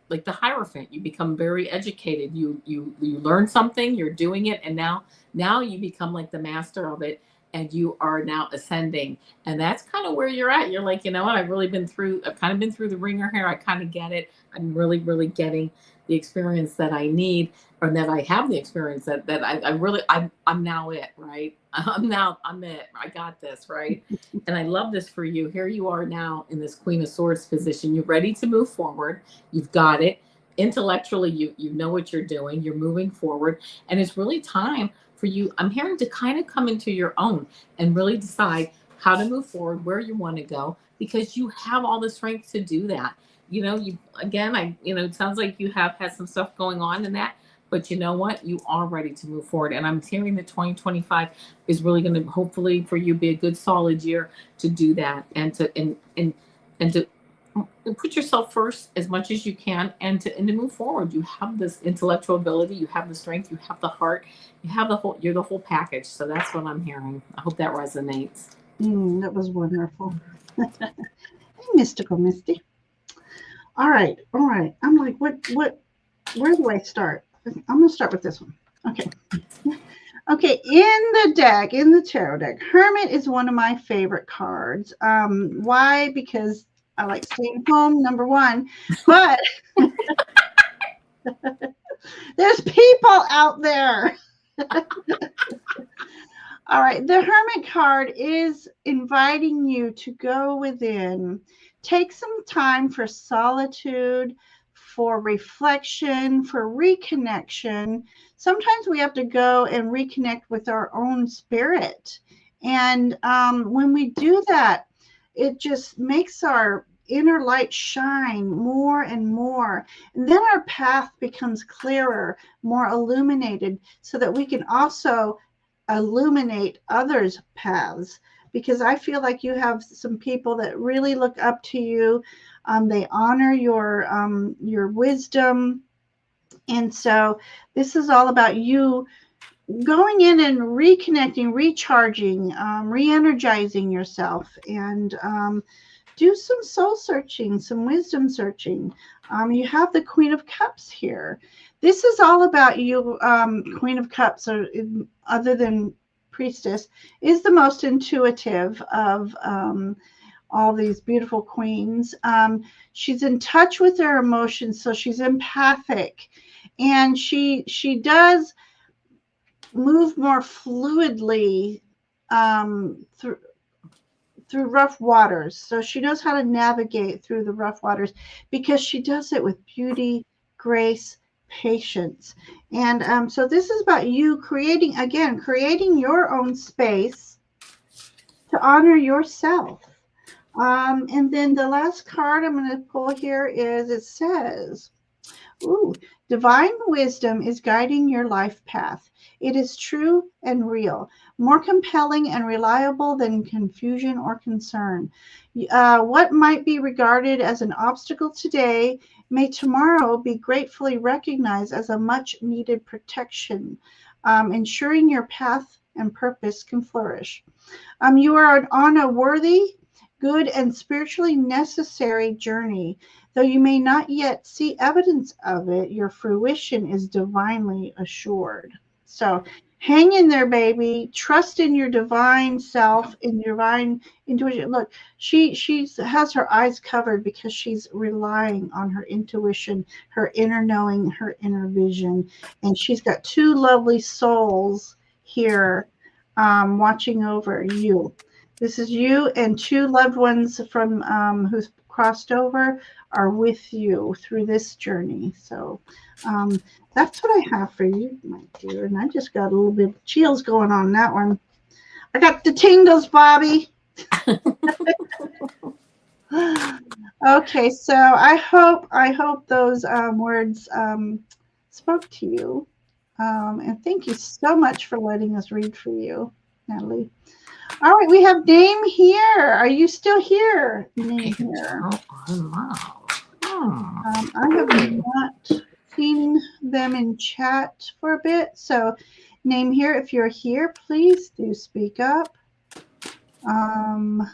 like the Hierophant. You become very educated. You learn something, you're doing it, and now you become like the master of it, and you are now ascending. And that's kind of where you're at. You're like, you know what, I've kind of been through the ringer here. I kind of get it. I'm really, really getting the experience that I need, or that I have the experience that I'm now it, right? I'm it. I got this, right? And I love this for you. Here you are now in this Queen of Swords position. You're ready to move forward. You've got it. intellectually you know what you're doing, you're moving forward, and it's really time for you, I'm hearing, to kind of come into your own and really decide how to move forward, where you want to go, because you have all the strength to do that. You know, you, again, it sounds like you have had some stuff going on in that, but you know what, you are ready to move forward. And I'm hearing that 2025 is really going to, hopefully for you, be a good solid year to do that, and to put yourself first as much as you can, and to move forward. You have this intellectual ability, you have the strength, you have the heart, you have the whole, you're the whole package. So that's what I'm hearing. I hope that resonates. That was wonderful. Hey, Mystical Misty. All right. I'm like, where do I start? I'm going to start with this one. Okay. Okay, in the tarot deck, Hermit is one of my favorite cards. Why? Because I like staying home, number one, but there's people out there. All right, the Hermit card is inviting you to go within, take some time for solitude, for reflection, for reconnection. Sometimes we have to go and reconnect with our own spirit. And when we do that, it just makes our inner light shine more and more. And then our path becomes clearer, more illuminated, so that we can also illuminate others' paths, because I feel like you have some people that really look up to you. They honor your wisdom. And so this is all about you going in and reconnecting, recharging, re-energizing yourself, and do some soul searching, some wisdom searching. You have the Queen of Cups here. This is all about you. Queen of Cups, other than Priestess, is the most intuitive of all these beautiful queens. She's in touch with her emotions, so she's empathic, and she does move more fluidly through rough waters. So she knows how to navigate through the rough waters, because she does it with beauty, grace, patience. And so this is about you creating your own space to honor yourself. And then the last card I'm going to pull here is, it says, ooh, divine wisdom is guiding your life path. It is true and real, more compelling and reliable than confusion or concern. What might be regarded as an obstacle today may tomorrow be gratefully recognized as a much needed protection, ensuring your path and purpose can flourish. You are on a worthy, good, and spiritually necessary journey. Though you may not yet see evidence of it, your fruition is divinely assured. So hang in there, baby. Trust in your divine self, in your divine intuition. Look, she has her eyes covered because she's relying on her intuition, her inner knowing, her inner vision. And she's got two lovely souls here watching over you. This is you, and two loved ones from who's crossed over are with you through this journey. So that's what I have for you, my dear. And I just got a little bit of chills going on that one. I got the tingles, Bobby. Okay, so I hope those words spoke to you. And thank you so much for letting us read for you, Natalie. All right, we have Dame here. Are you still here? Name here. I have not seen them in chat for a bit. So, Name here, if you're here, please do speak up. I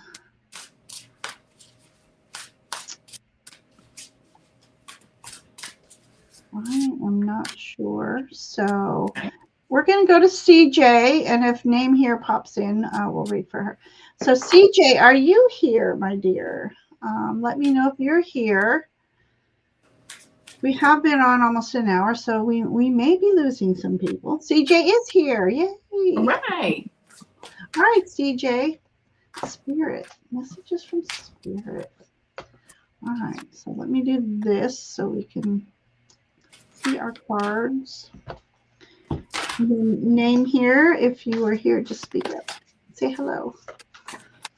am not sure. So we're going to go to CJ, and if Name here pops in, we'll read for her. So CJ, are you here, my dear? Let me know if you're here. We have been on almost an hour, so we may be losing some people. CJ is here. Yay. Right. All right, CJ. Spirit. Messages from Spirit. All right, so let me do this so we can see our cards. Name here. If you are here, just speak up. Say hello.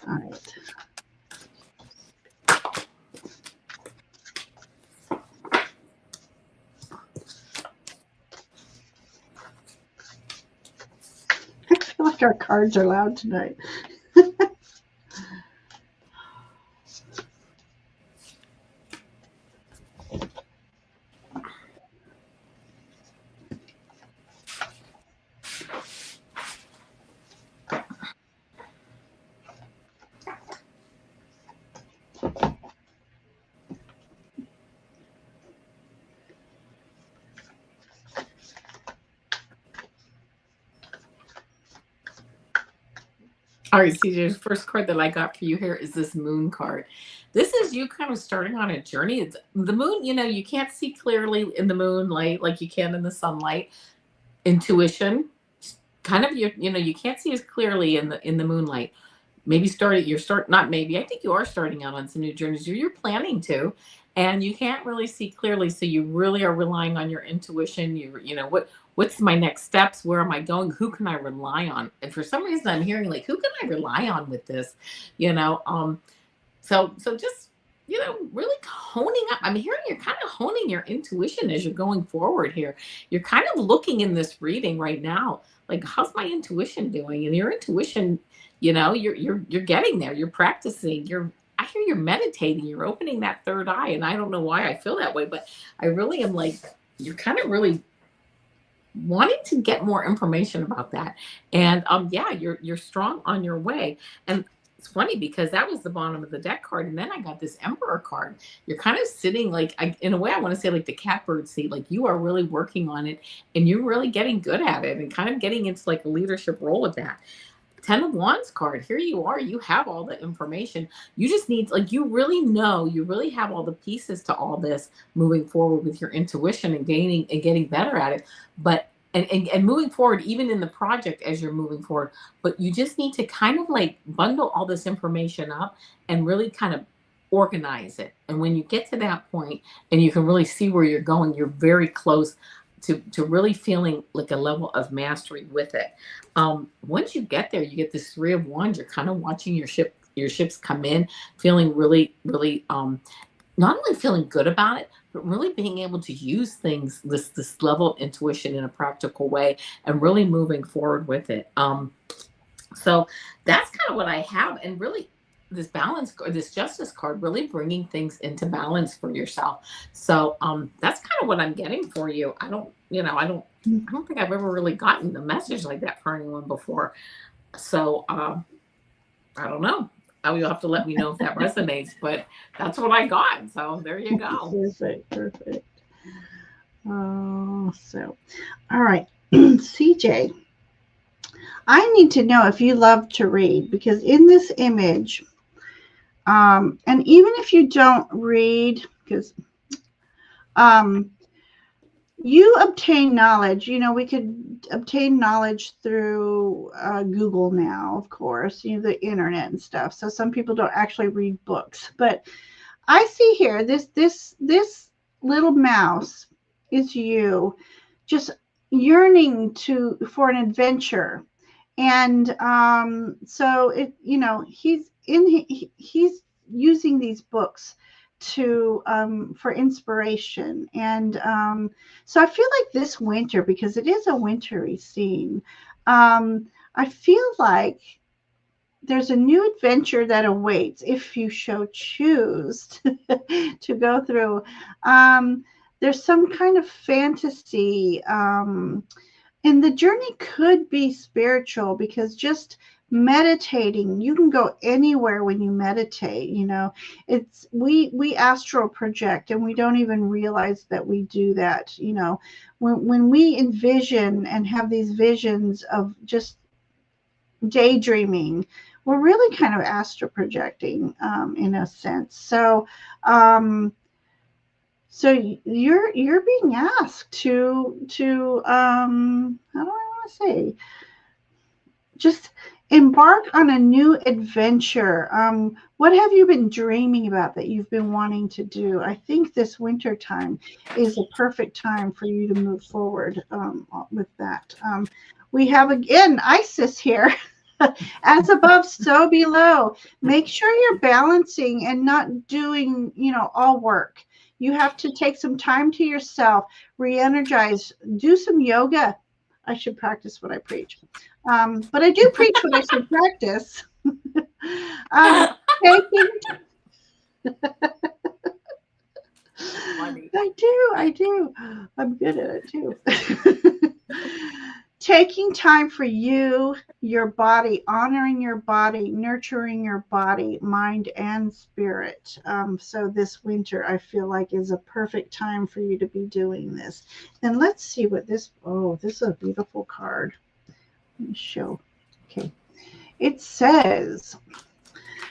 All right. I feel like our cards are loud tonight. All right, CJ, the first card that I got for you here is this moon card. This is you kind of starting on a journey. It's the moon, you can't see clearly in the moonlight like you can in the sunlight. Intuition, kind of you can't see as clearly in the moonlight. Maybe not maybe, I think you are starting out on some new journeys. You're planning to, and you can't really see clearly, so you really are relying on your intuition. What's my next steps? Where am I going? Who can I rely on? And for some reason I'm hearing like, who can I rely on with this? So just really honing up. I'm hearing you're kind of honing your intuition as you're going forward here. You're kind of looking in this reading right now, like, how's my intuition doing? And your intuition, you're getting there. You're practicing. I hear you're meditating. You're opening that third eye, and I don't know why I feel that way, but I really am like, you're kind of really wanting to get more information about that. And yeah, you're strong on your way. And it's funny because that was the bottom of the deck card, and then I got this Emperor card. You're kind of sitting like, in a way, I want to say like the catbird seat. Like, you are really working on it, and you're really getting good at it, and kind of getting into like a leadership role with that. 10 of Wands card. Here you are. You have all the information. You just need, like, you really have all the pieces to all this moving forward with your intuition and getting better at it. But and moving forward, even in the project as you're moving forward, but you just need to kind of like bundle all this information up and really kind of organize it. And when you get to that point and you can really see where you're going, you're very close to really feeling like a level of mastery with it. Once you get there, you get this Three of Wands. You're kind of watching your ships come in, feeling really, really not only feeling good about it, but really being able to use things, this level of intuition in a practical way, and really moving forward with it. So that's kind of what I have, and really this justice card, really bringing things into balance for yourself. So that's kind of what I'm getting for you. I don't think I've ever really gotten a message like that for anyone before. So I don't know. You'll have to let me know if that resonates, but that's what I got. So there you go. Perfect. So, all right, CJ, I need to know if you love to read, because in this image, and even if you don't read, because you obtain knowledge. We could obtain knowledge through Google now, of course, the internet and stuff. So some people don't actually read books, but I see here this little mouse is you, just yearning for an adventure. And so he's using these books for inspiration. And so I feel like this winter, because it is a wintry scene, I feel like there's a new adventure that awaits if you choose to go through. There's some kind of fantasy, and the journey could be spiritual, because just meditating, you can go anywhere when you meditate. It's we astral project, and we don't even realize that we do that. When we envision and have these visions of just daydreaming, we're really kind of astral projecting, in a sense. So you're being asked to how do I want to say, just Embark on a new adventure. What have you been dreaming about that you've been wanting to do? I think this winter time is a perfect time for you to move forward with that. We have again Isis here. As above, so below. Make sure you're balancing and not doing, all work. You have to take some time to yourself, re-energize, do some yoga. I should practice what I preach. But I do preach what I should practice. um, taking, Funny. I do. I'm good at it too. Taking time for you, your body, honoring your body, nurturing your body, mind, and spirit. So this winter, I feel like is a perfect time for you to be doing this. And let's see what this. Oh, this is a beautiful card. Let me show. Okay. It says,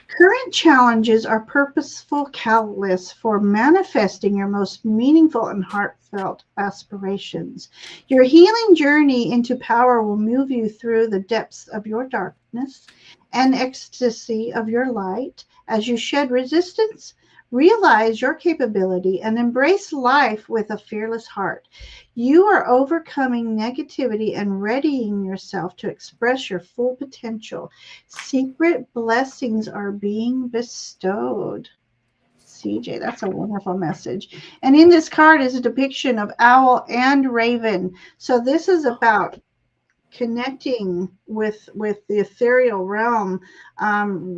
current challenges are purposeful catalysts for manifesting your most meaningful and heartfelt aspirations. Your healing journey into power will move you through the depths of your darkness and ecstasy of your light. As you shed resistance, realize your capability and embrace life with a fearless heart. You are overcoming negativity and readying yourself to express your full potential. Secret blessings are being bestowed. CJ, that's a wonderful message. And in this card is a depiction of owl and raven. So this is about connecting with the ethereal realm,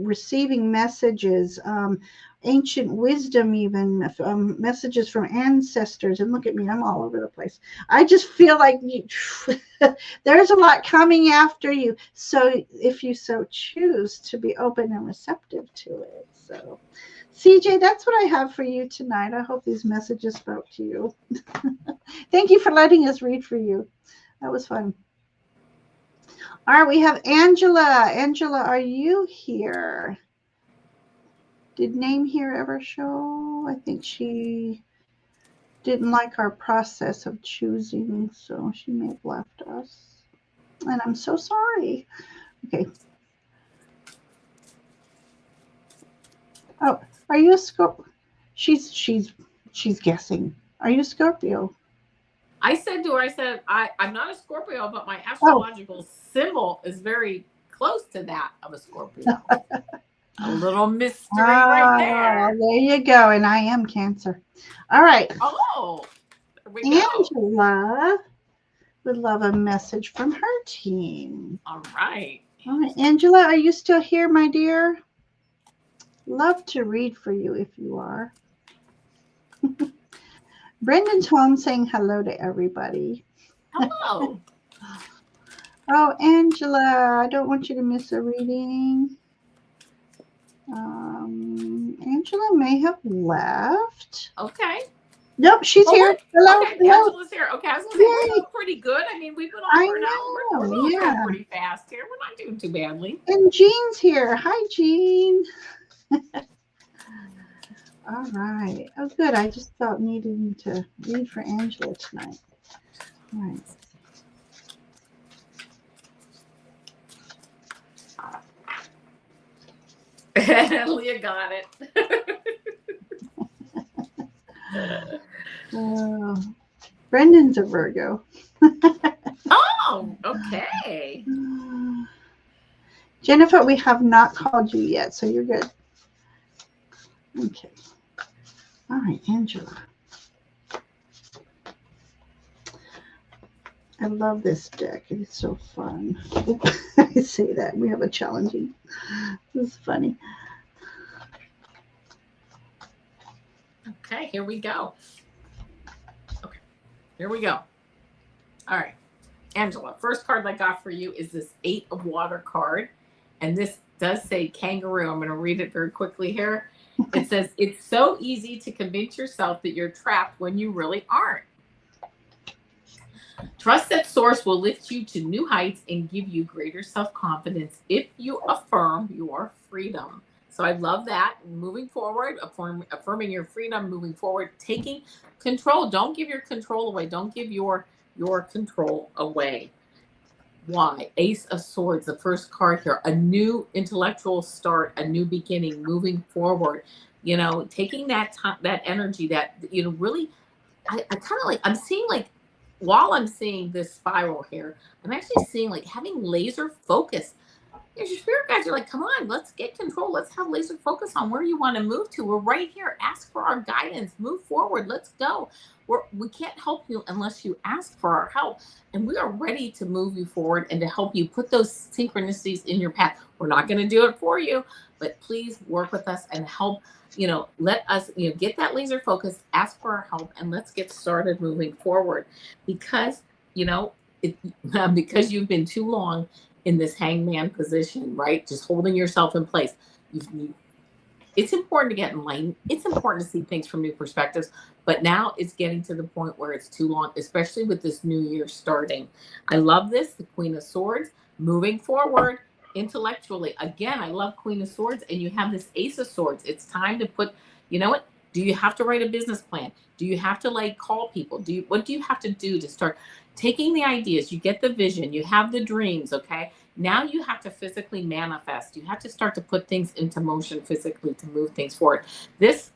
receiving messages, ancient wisdom, even messages from ancestors. And look at me, I'm all over the place. I just feel like there's a lot coming after you. So if you so choose to be open and receptive to it. So CJ, that's what I have for you tonight. I hope these messages spoke to you. Thank you for letting us read for you. That was fun. All right, we have Angela. Angela, are you here? Did name here ever show? I think she didn't like our process of choosing, so she may have left us. And I'm so sorry. Okay. Oh, are you a Scorpio? She's guessing. Are you a Scorpio? I said to her, I'm not a Scorpio, but my astrological symbol is very close to that of a Scorpio. A little mystery right there. There you go. And I am Cancer. All right. Oh, there we go. Angela would love a message from her team. All right. All right. Angela, are you still here, my dear? Love to read for you if you are. Brendan's home saying hello to everybody. Hello. Oh, Angela, I don't want you to miss a reading. Angela may have left. Okay. Nope, she's here. Hello. Okay, hello. Angela's here. Okay, I was going to say, we're doing pretty good. I mean, we've been on for an hour. We're going pretty fast here. We're not doing too badly. And Jean's here. Hi, Jean. All right. Oh, good. I just felt needing to read for Angela tonight. All right. Leah got it. Brendan's a Virgo. Oh, okay. Jennifer, we have not called you yet, so you're good. Okay. All right, Angela. I love this deck. It's so fun. I say that. We have a challenging. This is funny. Okay, here we go. Okay, here we go. All right, Angela, first card I got for you is this 8 of Water card. And this does say kangaroo. I'm going to read it very quickly here. It says, it's so easy to convince yourself that you're trapped when you really aren't. Trust that source will lift you to new heights and give you greater self-confidence if you affirm your freedom. So I love that. Moving forward, affirming your freedom, moving forward, taking control. Don't give your control away. Don't give your control away. Why? Ace of Swords, the first card here, a new intellectual start, a new beginning, moving forward. Taking that time, that energy, that really, I kind of like. I'm seeing like, while I'm seeing this spiral here, I'm actually seeing like having laser focus. Your spirit guides are like, come on, let's get control. Let's have laser focus on where you want to move to. We're right here. Ask for our guidance. Move forward. Let's go. We can't help you unless you ask for our help. And we are ready to move you forward and to help you put those synchronicities in your path. We're not going to do it for you, but please work with us and help. Let us, get that laser focus, ask for our help, and let's get started moving forward. Because, it, because you've been too long in this hangman position, right? Just holding yourself in place. It's important to get enlightened. It's important to see things from new perspectives. But now it's getting to the point where it's too long, especially with this new year starting. I love this, the Queen of Swords, moving forward intellectually. Again, I love Queen of Swords, and you have this Ace of Swords. It's time to put, you know what? Do you have to write a business plan? Do you have to like call people? What do you have to do to start taking the ideas? You get the vision, you have the dreams, okay? Now you have to physically manifest. You have to start to put things into motion physically to move things forward. This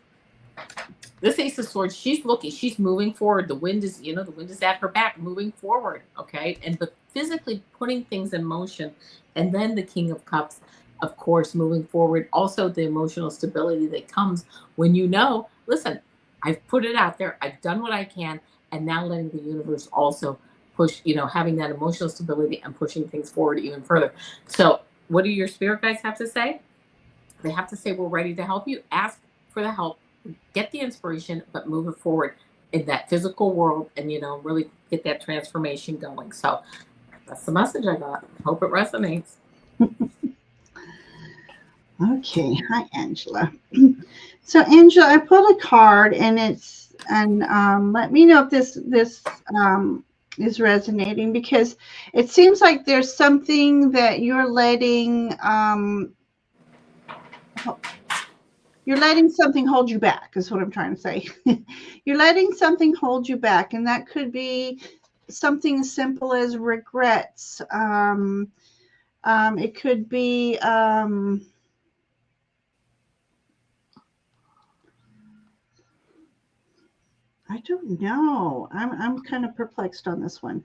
Ace of Swords, she's looking, she's moving forward. The wind is, the wind is at her back, moving forward, okay? But physically putting things in motion. And then the King of Cups, of course, moving forward. Also, the emotional stability that comes when listen, I've put it out there, I've done what I can, and now letting the universe also push, having that emotional stability and pushing things forward even further. So, what do your spirit guides have to say? They have to say, we're ready to help you. Ask for the help, get the inspiration, but move it forward in that physical world and, really get that transformation going. So, that's the message I got. Hope it resonates. Okay. Hi, Angela. So, Angela, I pulled a card, and let me know if this is resonating, because it seems like there's something that you're letting something hold you back, is what I'm trying to say. You're letting something hold you back, and that could be something as simple as regrets. It could be I don't know. I'm kind of perplexed on this one.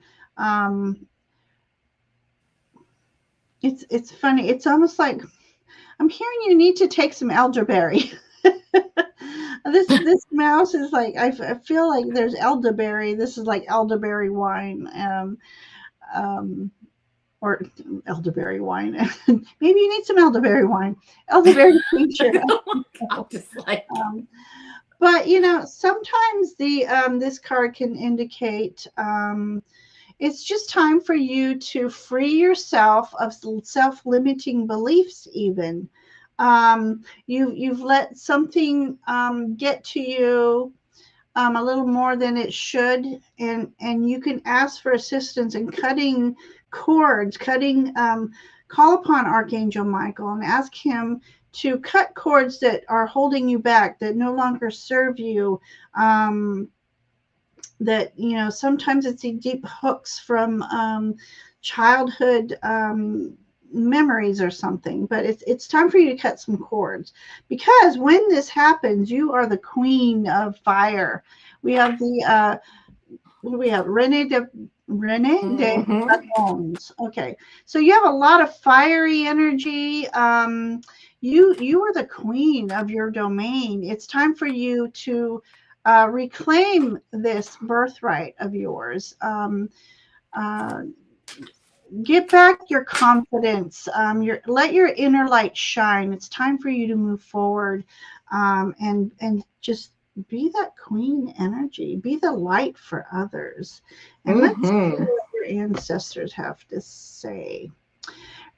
It's funny. It's almost like I'm hearing you need to take some elderberry. This mouse is like, I feel like there's elderberry. This is like elderberry wine, or elderberry wine. Maybe you need some elderberry wine, elderberry tincture. I'm just like. But sometimes this card can indicate it's just time for you to free yourself of self-limiting beliefs. Even you've let something get to you a little more than it should, and you can ask for assistance in cutting cords, call upon Archangel Michael and ask him to cut cords that are holding you back, that no longer serve you. That sometimes it's deep hooks from childhood memories or something, but it's time for you to cut some cords, because when this happens, you are the queen of fire. We have the what do we have? Rene de Bones. Okay, so you have a lot of fiery energy. You are the queen of your domain. It's time for you to reclaim this birthright of yours. Get back your confidence. Let your inner light shine. It's time for you to move forward, and just be that queen energy. Be the light for others. And let's see what your ancestors have to say.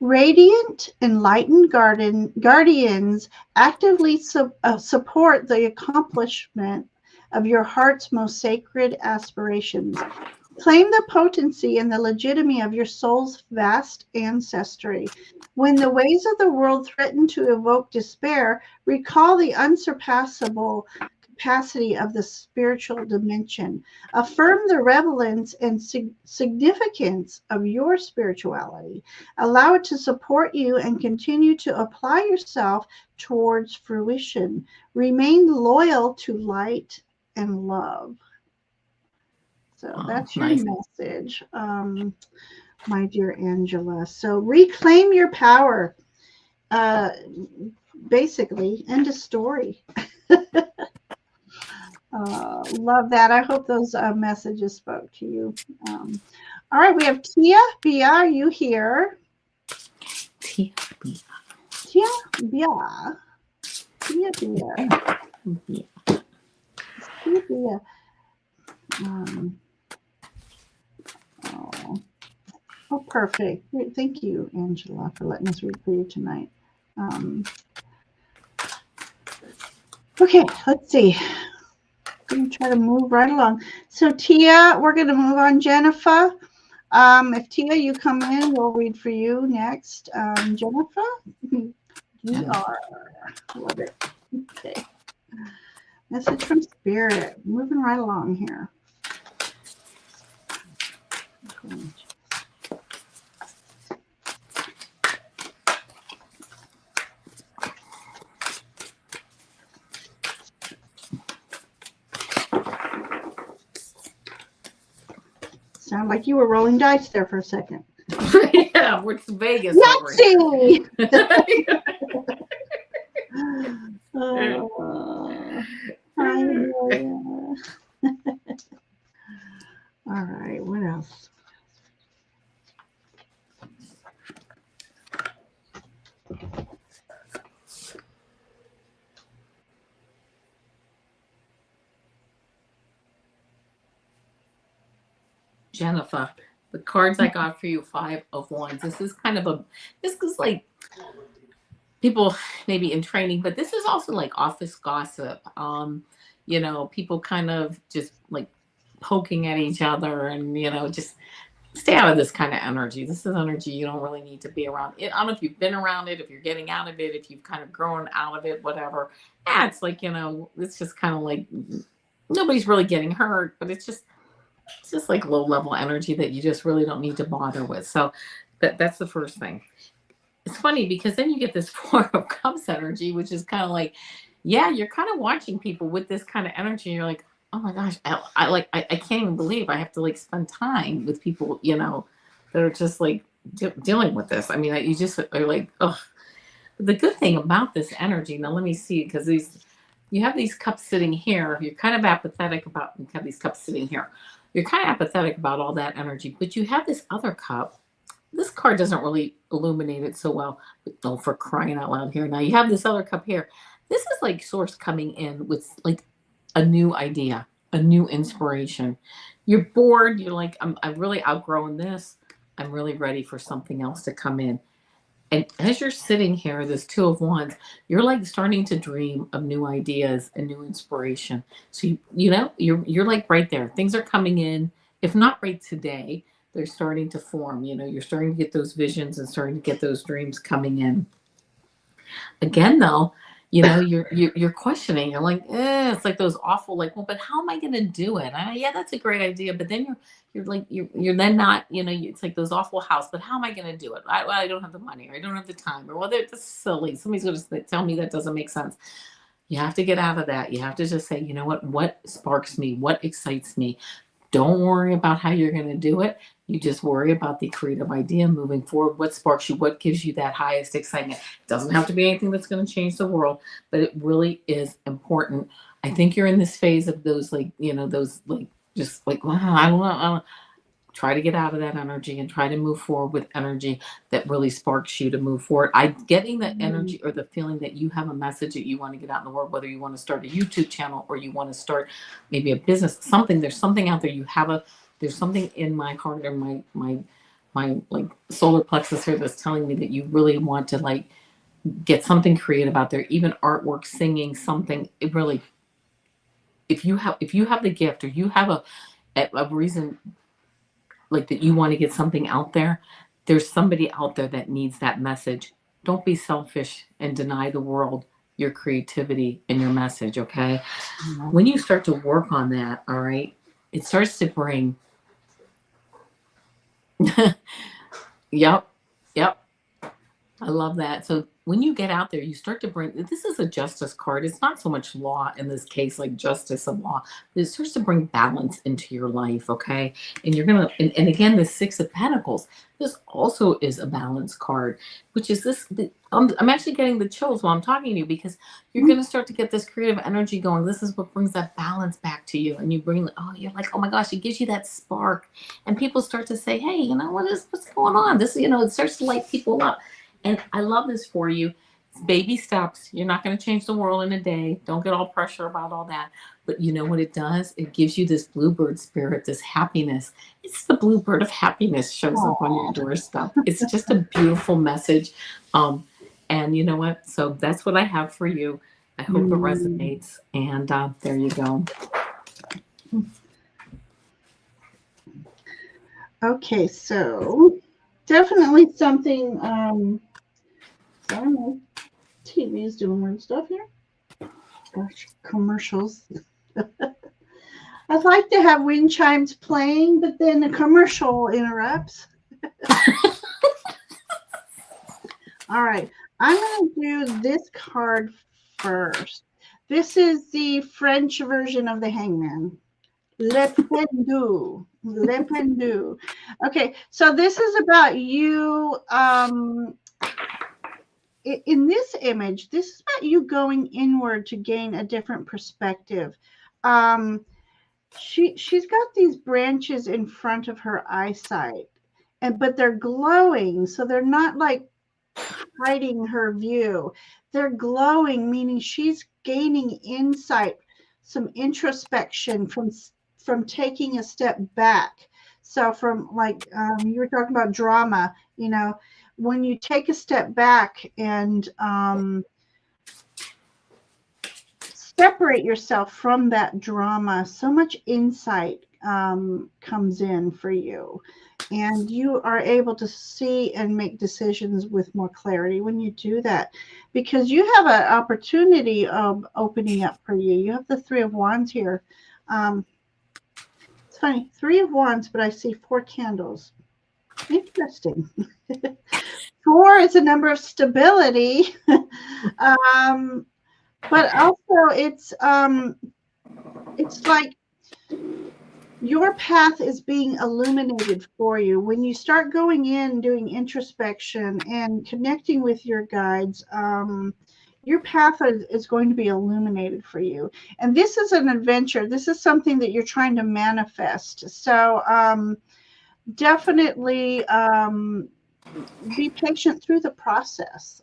Radiant, enlightened guardians actively support the accomplishment of your heart's most sacred aspirations. Claim the potency and the legitimacy of your soul's vast ancestry. When the ways of the world threaten to evoke despair, recall the unsurpassable capacity of the spiritual dimension. Affirm the relevance and significance of your spirituality. Allow it to support you and continue to apply yourself towards fruition. Remain loyal to light and love. So that's your Nice. message, my dear Angela. So reclaim your power. Basically, end of story. Love that. I hope those messages spoke to you. All right, we have Tia. Bia, are you here? Tia. Tia, Bia. Tia, Bia. Tia, Bia. Oh, perfect. Thank you, Angela, for letting us read for you tonight. Okay, let's see. I'm going to try to move right along. So, Tia, we're going to move on. Jennifer, if Tia, you come in, we'll read for you next. Jennifer, you are. Love it. Okay. Message from Spirit. Moving right along here. Sound like you were rolling dice there for a second. Yeah, it's Vegas. Yahtzee! All right, what else? Jennifer, the cards I got for you, 5 of Wands. This is like people maybe in training, but this is also like office gossip. People kind of just like poking at each other and, just stay out of this kind of energy. This is energy you don't really need to be around. I don't know if you've been around it, if you're getting out of it, if you've kind of grown out of it, whatever. Yeah, it's like, it's just kind of like nobody's really getting hurt, but it's just like low level energy that you just really don't need to bother with. So that's the first thing. It's funny because then you get this 4 of Cups energy, which is kind of like, yeah, you're kind of watching people with this kind of energy. And you're like, oh my gosh, I can't even believe I have to like spend time with people, that are just like dealing with this. I mean, you just are like, oh. The good thing about this energy, now let me see, because you have these cups sitting here. You're kind of apathetic about, you have these cups sitting here. You're kind of apathetic about all that energy, but you have this other cup. This card doesn't really illuminate it so well, but oh, for crying out loud here. Now you have this other cup here. This is like Source coming in with like a new idea, a new inspiration. You're bored. You're like, I've really outgrown this. I'm really ready for something else to come in. And as you're sitting here, this 2 of Wands, you're like starting to dream of new ideas and new inspiration. So you're like right there. Things are coming in. If not right today, they're starting to form. You're starting to get those visions and starting to get those dreams coming in. Again, though, you're questioning. You're like, it's like those awful, like, well, but how am I going to do it? Yeah, that's a great idea. But then you're like, you're then not, it's like those awful house. But how am I going to do it? I don't have the money, or I don't have the time, or well, that's silly. Somebody's going to tell me that doesn't make sense. You have to get out of that. You have to just say, you know what sparks me? What excites me? Don't worry about how you're going to do it. You just worry about the creative idea moving forward. What sparks you? What gives you that highest excitement? It doesn't have to be anything that's going to change the world, but it really is important. I think you're in this phase of those, like, those, like, just like, wow, I don't know. Try to get out of that energy and try to move forward with energy that really sparks you to move forward. I'm getting the energy or the feeling that you have a message that you want to get out in the world, whether you want to start a YouTube channel or you want to start maybe a business, something. There's something out there. There's something in my heart or my like solar plexus here that's telling me that you really want to like get something creative out there, even artwork, singing, something. It really, if you have the gift or you have a reason like that you want to get something out there, there's somebody out there that needs that message. Don't be selfish and deny the world, your creativity and your message, okay? When you start to work on that, all right, it starts to bring yep, yep. I love that. So when you get out there, you start to bring, this is a justice card. It's not so much law in this case, like justice of law. It starts to bring balance into your life, okay? And you're going to, and again, the Six of Pentacles, this also is a balance card, which is this, I'm actually getting the chills while I'm talking to you because you're going to start to get this creative energy going. This is what brings that balance back to you. And you bring, oh, you're like, oh my gosh, it gives you that spark. And people start to say, hey, you know, what's going on? This, you know, it starts to light people up. And I love this for you. It's baby steps. You're not going to change the world in a day. Don't get all pressure about all that. But you know what it does? It gives you this bluebird spirit, this happiness. It's the bluebird of happiness shows up on your doorstep. It's just a beautiful message. And you know what? So that's what I have for you. I hope it resonates. And there you go. Okay, so definitely something. Sorry, my TV is doing weird stuff here. Gosh, commercials. I'd like to have wind chimes playing, but then the commercial interrupts. All right, I'm going to do this card first. This is the French version of the Hangman. Le Pendu. Le Pendu. Okay, so this is about you. In this image, this is about you going inward to gain a different perspective. She's got these branches in front of her eyesight, but they're glowing, so they're not like hiding her view. They're glowing, meaning she's gaining insight, some introspection from taking a step back. So from like you were talking about drama, you know, when you take a step back and separate yourself from that drama, so much insight comes in for you. And you are able to see and make decisions with more clarity when you do that, because you have an opportunity of opening up for you. You have the Three of Wands here. It's funny, Three of Wands, but I see 4 candles. Interesting. 4 is a number of stability. But also it's like your path is being illuminated for you. When you start going in, doing introspection and connecting with your guides, your path is going to be illuminated for you. And this is an adventure. This is something that you're trying to manifest. So definitely be patient through the process,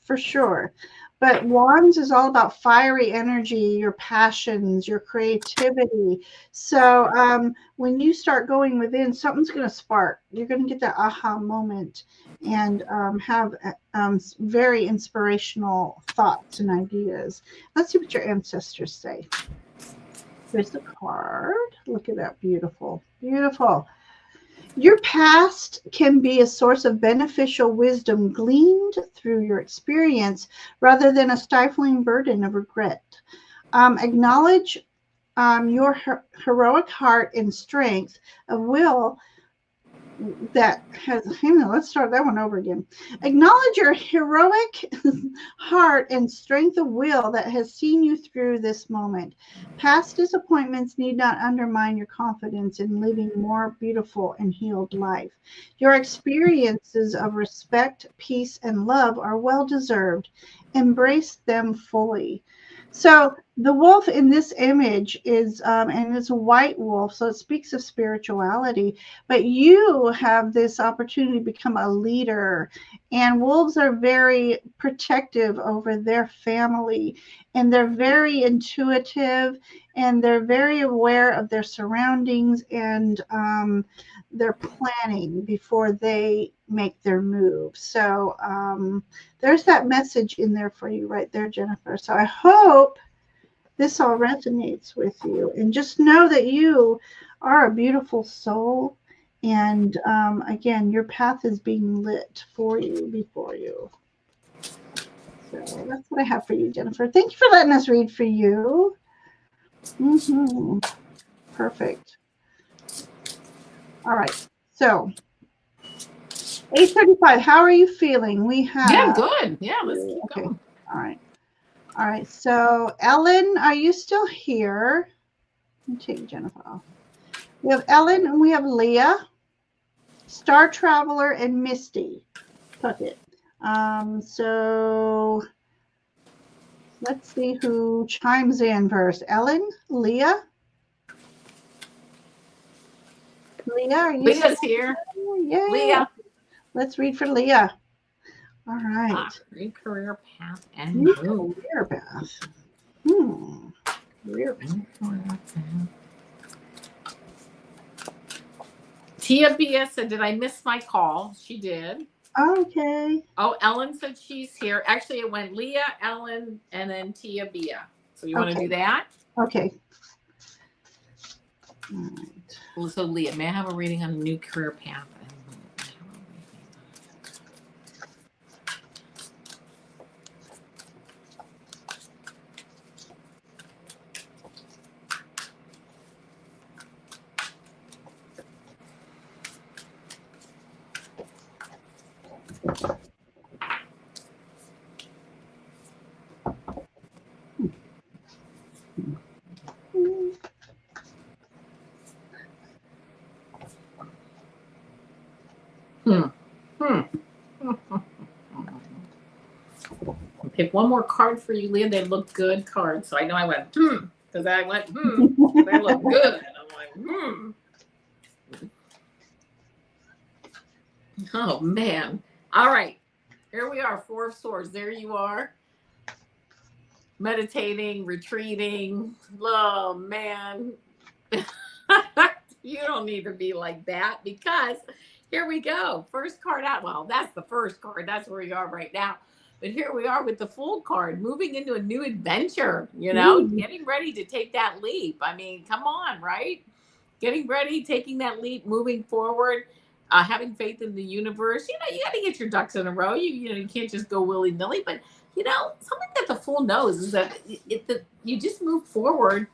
for sure. But Wands is all about fiery energy, your passions, your creativity. So when you start going within, something's going to spark. You're going to get that aha moment and have very inspirational thoughts and ideas. Let's see what your ancestors say. Here's the card. Look at that. Beautiful. Beautiful. Your past can be a source of beneficial wisdom gleaned through your experience rather than a stifling burden of regret. Acknowledge your heroic heart and strength of will that has, let's start that one over again. Acknowledge your heroic heart and strength of will that has seen you through this moment. Past disappointments need not undermine your confidence in living more beautiful and healed life. Your experiences of respect, peace, and love are well deserved. Embrace them fully. So the wolf in this image is, and it's a white wolf, so it speaks of spirituality, but you have this opportunity to become a leader. And wolves are very protective over their family, and they're very intuitive, and they're very aware of their surroundings, and they're planning before they make their move. So there's that message in there for you right there, Jennifer. So I hope this all resonates with you. And just know that you are a beautiful soul. And again, your path is being lit for you, before you. So that's what I have for you, Jennifer. Thank you for letting us read for you. Perfect. All right. So 8:35. How are you feeling? We have. Yeah, good. Yeah, let's keep going. All right. All right. So Ellen, are you still here? Let me take Jennifer off. We have Ellen and we have Leah, Star Traveler, and Misty Puckett. So let's see who chimes in first. Ellen, Leah. Leah, are you Leah's here. Yeah. Leah. Let's read for Leah. All right. New career path and New move. career path. Career path. Tia Bia said, did I miss my call? She did. Okay. Oh, Ellen said she's here. Actually, it went Leah, Ellen, and then Tia Bia. So you want to do that? Okay. All right. So Leah, may I have a reading on a new career path? Pick one more card for you, Leah. They look good cards. So I know I went, because I went, they look good. I'm like, Oh, man. All right. Here we are, Four of Swords. There you are. Meditating, retreating. Oh, man. You don't need to be like that because here we go. First card out. Well, that's the first card. That's where we are right now. But here we are with the Fool card, moving into a new adventure, getting ready to take that leap. I mean, come on, right? Getting ready, taking that leap, moving forward, having faith in the universe. You got to get your ducks in a row. You can't just go willy-nilly. But, something that the Fool knows is that you just move forward,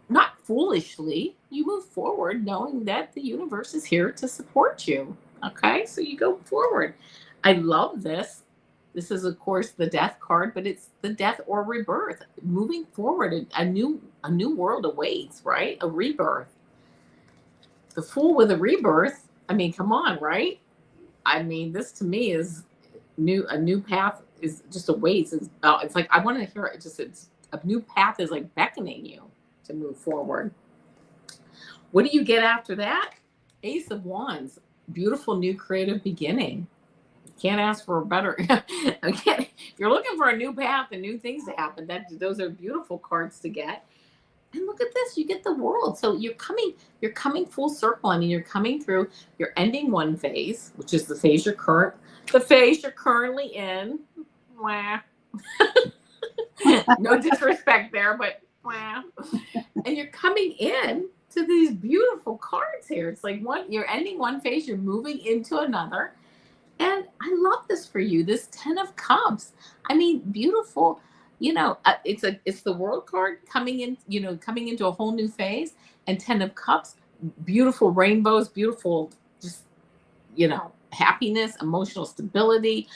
not foolishly. You move forward knowing that the universe is here to support you. Okay, so you go forward. I love this. This is, of course, the Death card, but it's the death or rebirth. Moving forward, a new world awaits, right? A rebirth. The Fool with a rebirth. I mean, come on, right? I mean, this to me is new. A new path is just awaits. It's like I want to hear it. It's a new path is like beckoning you to move forward. What do you get after that? Ace of Wands. Beautiful new creative beginning. Can't ask for a better. Again, if you're looking for a new path and new things to happen, those are beautiful cards to get. And look at this, you get the World. So you're coming full circle. I mean, you're coming through, you're ending one phase, which is the phase you're currently in. Wah. No disrespect there, but wah. And you're coming in to these beautiful cards here. It's like you're ending one phase, you're moving into another. And I love this for you. This 10 of Cups. I mean, beautiful. It's the World card coming into a whole new phase. And 10 of Cups, beautiful rainbows, beautiful, just happiness, emotional stability.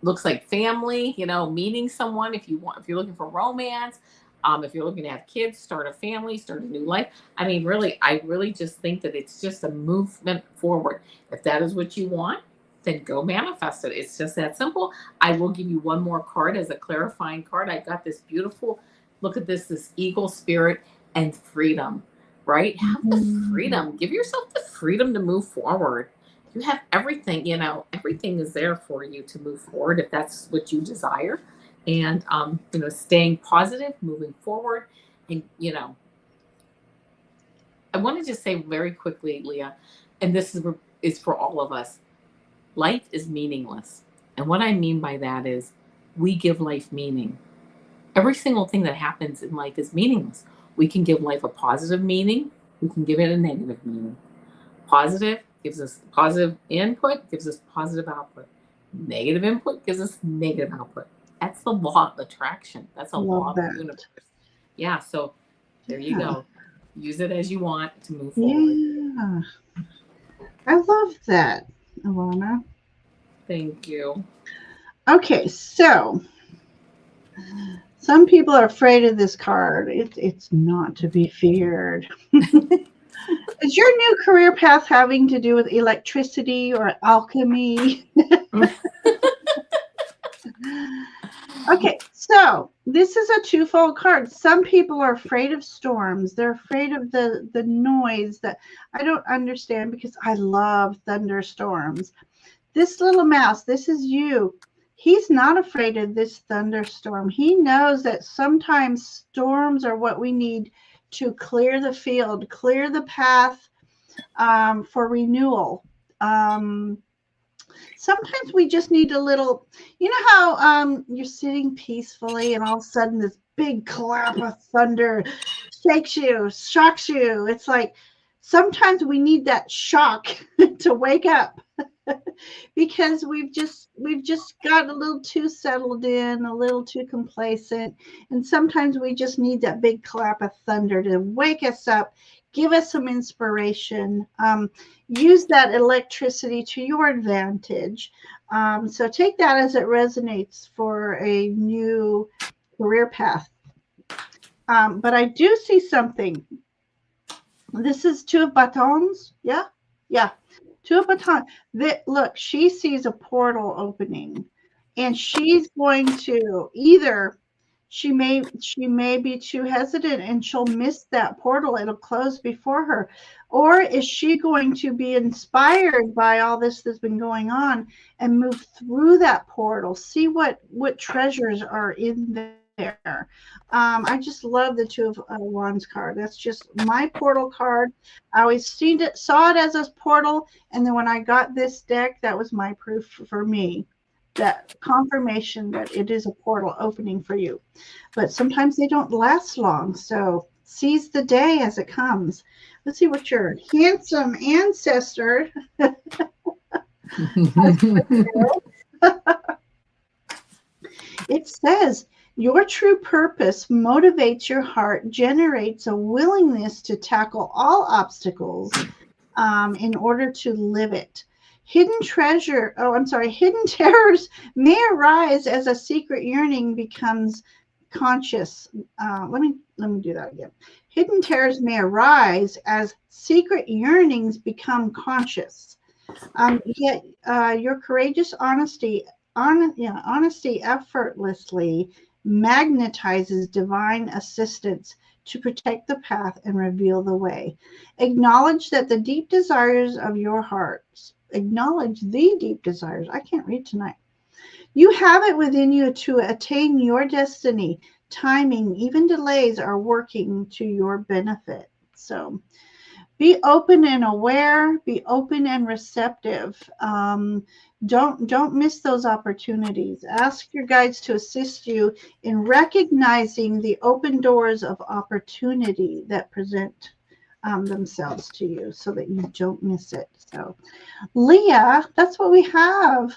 Looks like family. Meeting someone if you're looking for romance. If you're looking to have kids, start a family, start a new life. I mean, really, I really just think that it's just a movement forward. If that is what you want, then go manifest it. It's just that simple. I will give you one more card as a clarifying card. I got this beautiful, look at this eagle spirit and freedom, right? Have the freedom. Give yourself the freedom to move forward. You have everything, everything is there for you to move forward if that's what you desire. And, staying positive, moving forward. And, I want to just say very quickly, Leah, and this is for all of us. Life is meaningless. And what I mean by that is we give life meaning. Every single thing that happens in life is meaningless. We can give life a positive meaning. We can give it a negative meaning. Positive gives us positive input, gives us positive output. Negative input gives us negative output. That's the law of attraction. That's a law Love of the that. universe. Yeah. So there you Yeah. go. Use it as you want to move forward. Yeah. I love that, Avana. Thank you. Okay, so some people are afraid of this card. It's not to be feared. Is your new career path having to do with electricity or alchemy? Okay, so this is a twofold card. Some people are afraid of storms. They're afraid of the noise that I don't understand because I love thunderstorms. This little mouse, this is you. He's not afraid of this thunderstorm. He knows that sometimes storms are what we need to clear the field, clear the path for renewal. Sometimes we just need a little, you know how you're sitting peacefully and all of a sudden this big clap of thunder shakes you, shocks you. It's like sometimes we need that shock to wake up because we've just got a little too settled in, a little too complacent, and sometimes we just need that big clap of thunder to wake us up, give us some inspiration. Use that electricity to your advantage. So take that as it resonates for a new career path. But I do see something. This is two of batons. Yeah, yeah. Two of batons. Look, she sees a portal opening, and she's going to either she may be too hesitant and she'll miss that portal. It'll close before her. Or is she going to be inspired by all this that's been going on and move through that portal, see what treasures are in there? I just love the two of wands card. That's just my portal card. I always saw it as a portal, and then when I got this deck, that was my proof for me, that confirmation that it is a portal opening for you. But sometimes they don't last long, so seize the day as it comes. Let's see what your handsome ancestor has for you. It says, your true purpose motivates your heart, generates a willingness to tackle all obstacles in order to live it. Hidden terrors may arise as a secret yearning becomes conscious. Let me do that again. Hidden terrors may arise as secret yearnings become conscious. Yet your courageous honesty effortlessly magnetizes divine assistance to protect the path and reveal the way. Acknowledge that the deep desires of your hearts. Acknowledge the deep desires. I can't read tonight. You have it within you to attain your destiny. Timing, even delays, are working to your benefit. So be open and aware, be open and receptive. Don't miss those opportunities. Ask your guides to assist you in recognizing the open doors of opportunity that present themselves to you so that you don't miss it. So Leah, that's what we have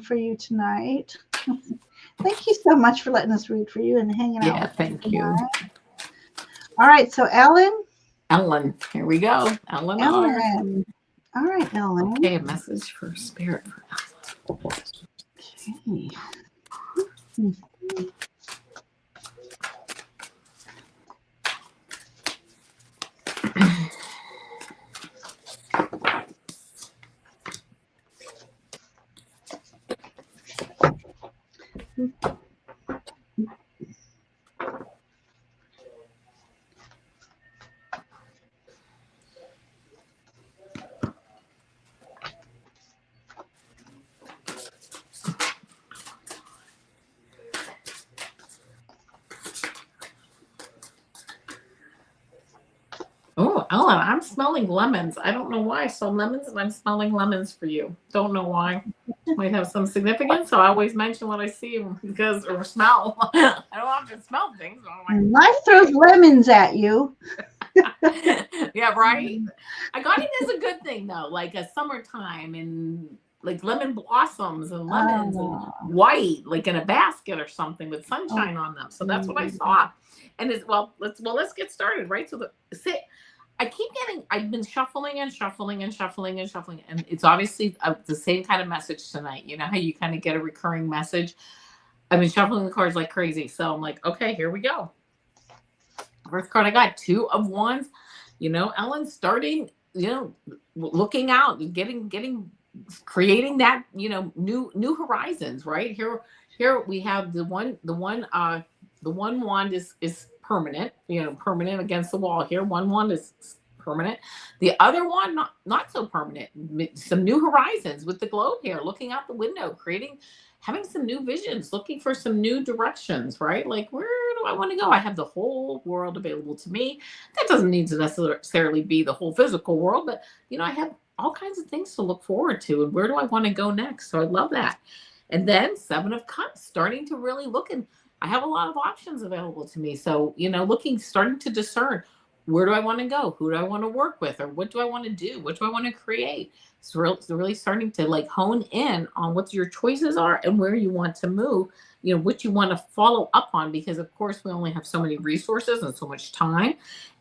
for you tonight. Thank you so much for letting us read for you and hanging out with us Thank you. tonight. All right, so Ellen, here we go. Ellen. All right, Ellen. Okay, a message for spirit for Ellen. Okay. Oh, Ellen, I'm smelling lemons. I don't know why. So lemons, and I'm smelling lemons for you. Don't know why. Might have some significance. So I always mention what I see or smell. I don't often smell things. Life throws lemons at you. Yeah, right. I got it as a good thing though, like a summertime, and like lemon blossoms and lemons and Oh, white, like in a basket or something with sunshine on them. So that's what I saw. And it's let's get started, right? So I've been shuffling and shuffling and shuffling and shuffling, and it's obviously the same kind of message tonight. You know how you kind of get a recurring message. I've been shuffling the cards like crazy, so I'm like, okay, here we go. First card I got, 2 of Wands. You know, Ellen starting, you know, looking out, creating that, you know, new horizons. Right here we have the one wand is permanent, you know, permanent against the wall. Here, one wand is permanent. The other one, not so permanent. Some new horizons with the globe here, looking out the window, having some new visions, looking for some new directions, right? Like, where do I want to go? I have the whole world available to me. That doesn't need to necessarily be the whole physical world, but you know, I have all kinds of things to look forward to, and where do I want to go next? So I love that. And then 7 of Cups, starting to really look, and I have a lot of options available to me. So, you know, starting to discern, where do I want to go? Who do I want to work with? Or what do I want to do? What do I want to create? So really starting to like hone in on what your choices are and where you want to move, you know, what you want to follow up on, because of course we only have so many resources and so much time.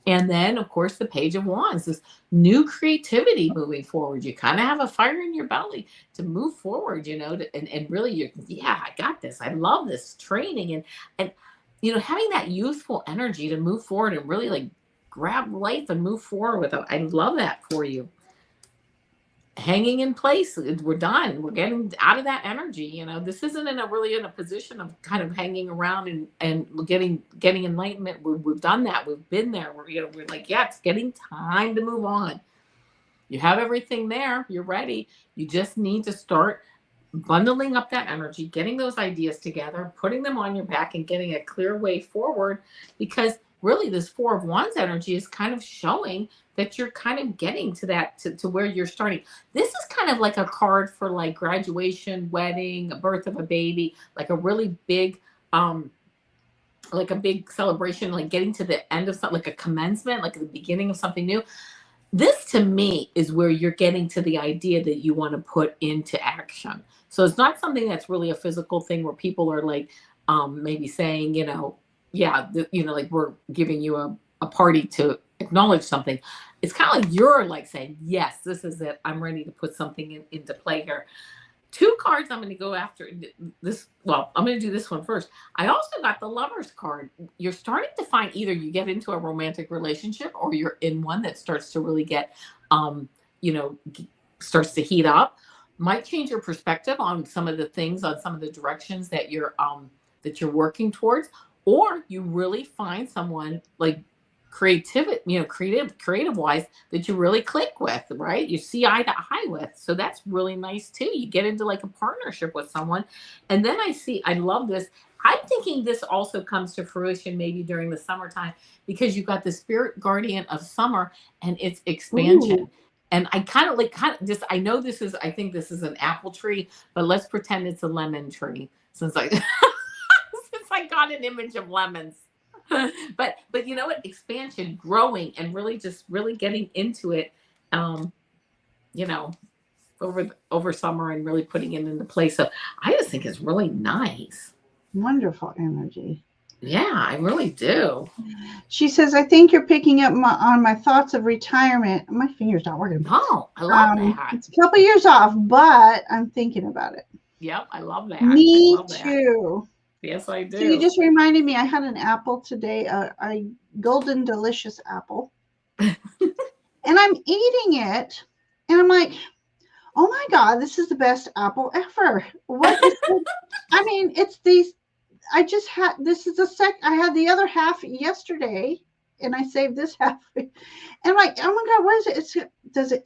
And then of course the Page of Wands, this new creativity moving forward. You kind of have a fire in your belly to move forward, you know, and really I got this. I love this training and you know, having that youthful energy to move forward and really like grab life and move forward with it. I love that for you. Hanging in place, we're done. We're getting out of that energy. You know, this isn't really in a position of kind of hanging around and getting enlightenment. We've done that. We've been there. We're like, yeah, it's getting time to move on. You have everything there. You're ready. You just need to start bundling up that energy, getting those ideas together, putting them on your back, and getting a clear way forward. Because really, this 4 of Wands energy is kind of showing that you're kind of getting to that, to where you're starting. This is kind of like a card for like graduation, wedding, birth of a baby, like a really big, like a big celebration, like getting to the end of something, like a commencement, like the beginning of something new. This to me is where you're getting to the idea that you want to put into action. So it's not something that's really a physical thing where people are like maybe saying, you know, yeah, you know, like we're giving you a party to acknowledge something. It's kind of like you're like saying, yes, this is it. I'm ready to put something into play here. 2 cards I'm going to go after this. Well, I'm going to do this one first. I also got the Lovers card. You're starting to find either you get into a romantic relationship or you're in one that starts to really get, you know, starts to heat up. Might change your perspective on some of the things, on some of the directions that you're working towards, or you really find someone like creative wise that you really click with, right? You see eye to eye with. So that's really nice too. You get into like a partnership with someone. And then I love this. I'm thinking this also comes to fruition maybe during the summertime, because you've got the spirit guardian of summer and its expansion. Ooh. And I I think this is an apple tree, but let's pretend it's a lemon tree since I since I got an image of lemons. But you know what, expansion, growing, and really getting into it, you know, over summer, and really putting it into place. So I just think it's really nice. Wonderful energy. Yeah, I really do. She says, I think you're picking up on my thoughts of retirement. My finger's not working. Oh, I love that. It's a couple years off, but I'm thinking about it. Yep, I love that. Me I love that. too. Yes, I do. So you just reminded me, I had an apple today, a golden delicious apple. And I'm eating it, and I'm like, oh my God, this is the best apple ever. What is it? I mean, it's these, I just had, this is I had the other half yesterday, and I saved this half. And I'm like, oh my God, what is it?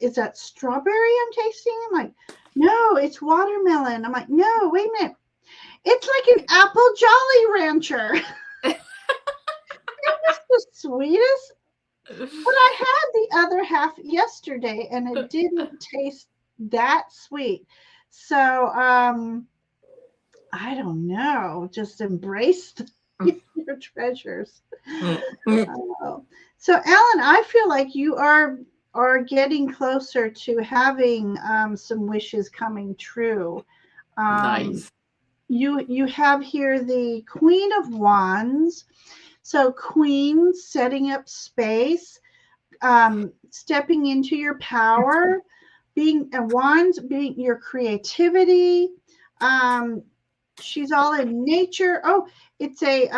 Is that strawberry I'm tasting? I'm like, no, it's watermelon. I'm like, no, wait a minute. It's like an apple Jolly Rancher. It was the sweetest. But I had the other half yesterday, and it didn't taste that sweet. So I don't know. Just embrace your treasures. So Alan, I feel like you are are getting closer to having some wishes coming true. Nice. You have here the Queen of Wands. So queen setting up space, stepping into your power, being a wand, being your creativity. Um, she's all in nature. Oh, it's a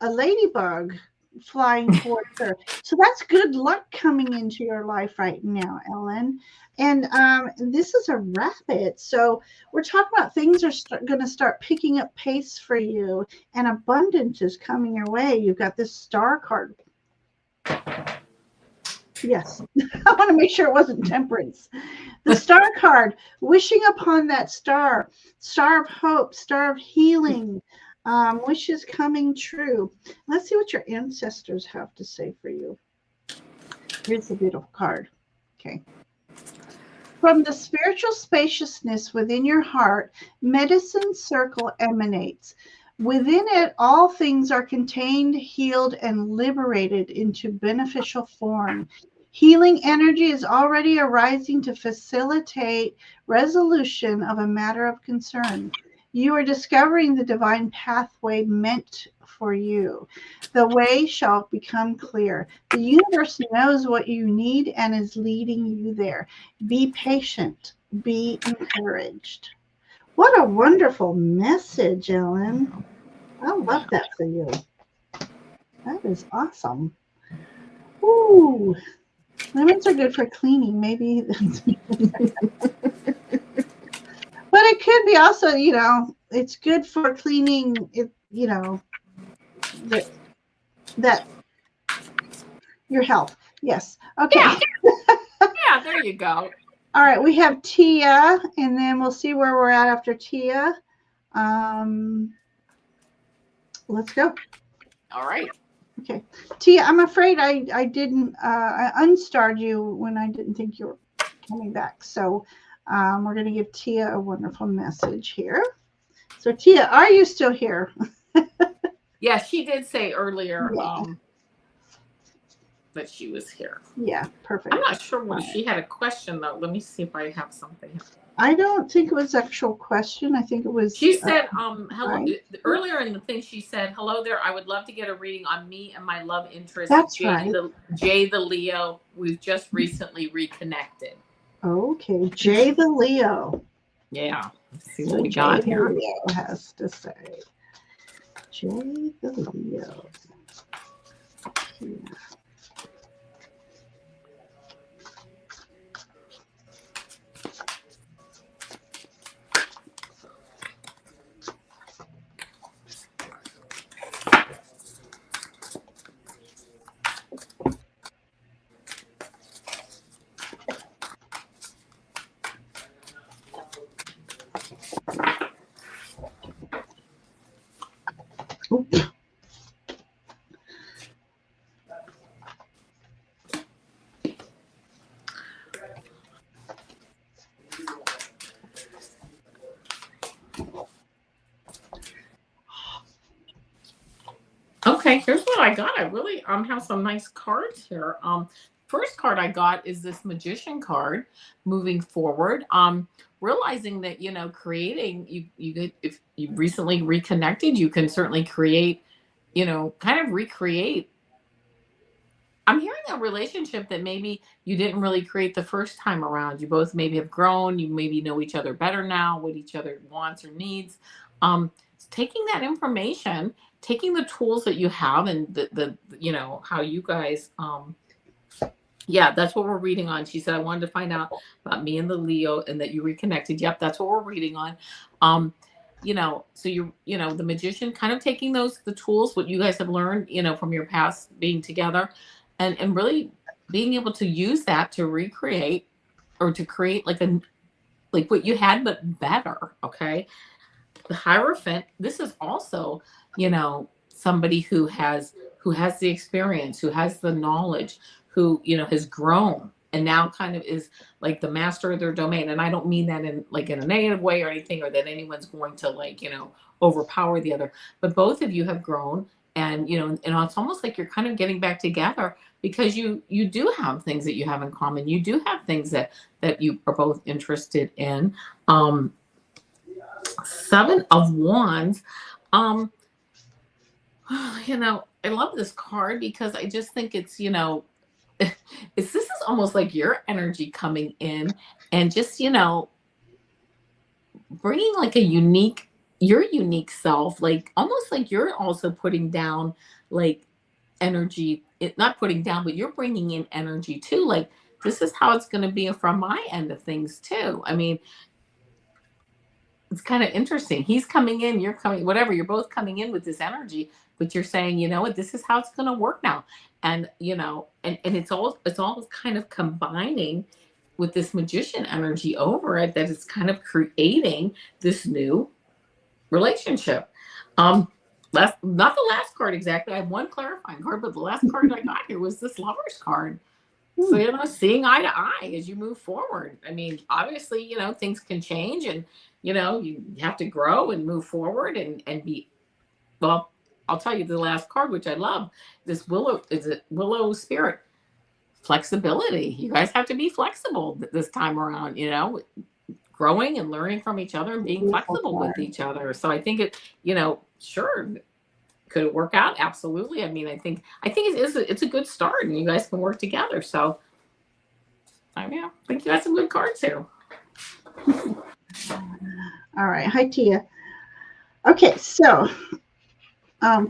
ladybug flying towards her. So that's good luck coming into your life right now, Ellen. And this is a rabbit. So we're talking about things are going to start picking up pace for you, and abundance is coming your way. You've got this star card. Yes, I want to make sure it wasn't temperance. The star card, wishing upon that star, star of hope, star of healing, wishes coming true. Let's see what your ancestors have to say for you. Here's the beautiful card. Okay. From the spiritual spaciousness within your heart, medicine circle emanates. Within it, all things are contained, healed, and liberated into beneficial form. Healing energy is already arising to facilitate resolution of a matter of concern. You are discovering the divine pathway meant for you. The way shall become clear. The universe knows what you need and is leading you there. Be patient. Be encouraged. What a wonderful message, Ellen. I love that for you. That is awesome. Ooh, lemons are good for cleaning. Maybe that's but it could be also, it's good for cleaning it, that your health. Yes. Okay. Yeah. Yeah, there you go. All right, we have Tia, and then we'll see where we're at after Tia. Let's go. All right. Okay. Tia, I'm afraid I didn't, I unstarred you when I didn't think you were coming back. So we're going to give Tia a wonderful message here. So Tia, are you still here? Yeah, she did say earlier Yeah. that she was here. Yeah, perfect. I'm not sure what she had a question though. Let me see if I have something. I don't think it was an actual question. I think it was. She said, hello. Earlier in the thing, she said, hello there. I would love to get a reading on me and my love interest. That's Jay, right. Jay the Leo. We've just recently reconnected. Okay, Jay the Leo. Yeah. Let's see what we got Jay here. The Leo has to say. Jay the Leo. Yeah. Okay, here's what I got. I really have some nice cards here. First card I got is this Magician card. Moving forward, realizing that creating if you recently reconnected, you can certainly create, kind of recreate. I'm hearing a relationship that maybe you didn't really create the first time around. You both maybe have grown. You maybe know each other better now, what each other wants or needs. Taking that information, taking the tools that you have, and the how you guys. Yeah, that's what we're reading on. She said, I wanted to find out about me and the Leo and that you reconnected. Yep, that's what we're reading on. So the Magician, kind of taking the tools, what you guys have learned, from your past being together, and really being able to use that to recreate or to create like what you had, but better. Okay. The Hierophant, this is also, somebody who has the experience, who has the knowledge, who, has grown and now kind of is like the master of their domain. And I don't mean that in a negative way or anything, or that anyone's going to overpower the other, but both of you have grown and it's almost like you're kind of getting back together because you do have things that you have in common. You do have things that you are both interested in. um Seven of Wands. um I love this card because I just think it's this is almost like your energy coming in and just bringing like your unique self, like almost like you're also putting down like energy, not putting down, but you're bringing in energy too, like this is how it's going to be from my end of things too. I mean, it's kind of interesting. He's coming in, you're coming, whatever, you're both coming in with this energy, but you're saying, you know what, this is how it's going to work now. And and it's all kind of combining with this magician energy over it, that it's kind of creating this new relationship. Not the last card exactly. I have one clarifying card, but the last card I got here was this Lover's card. So, seeing eye to eye as you move forward. I mean, obviously, things can change, and, you have to grow and move forward and be, well, I'll tell you the last card, which I love. This Willow, is it Willow Spirit? Flexibility. You guys have to be flexible this time around, growing and learning from each other and being flexible with each other. So I think it, sure. Could it work out? Absolutely. I mean, I think it's a good start, and you guys can work together. So, I think you got some good cards here. All right. Hi, Tia. Okay, so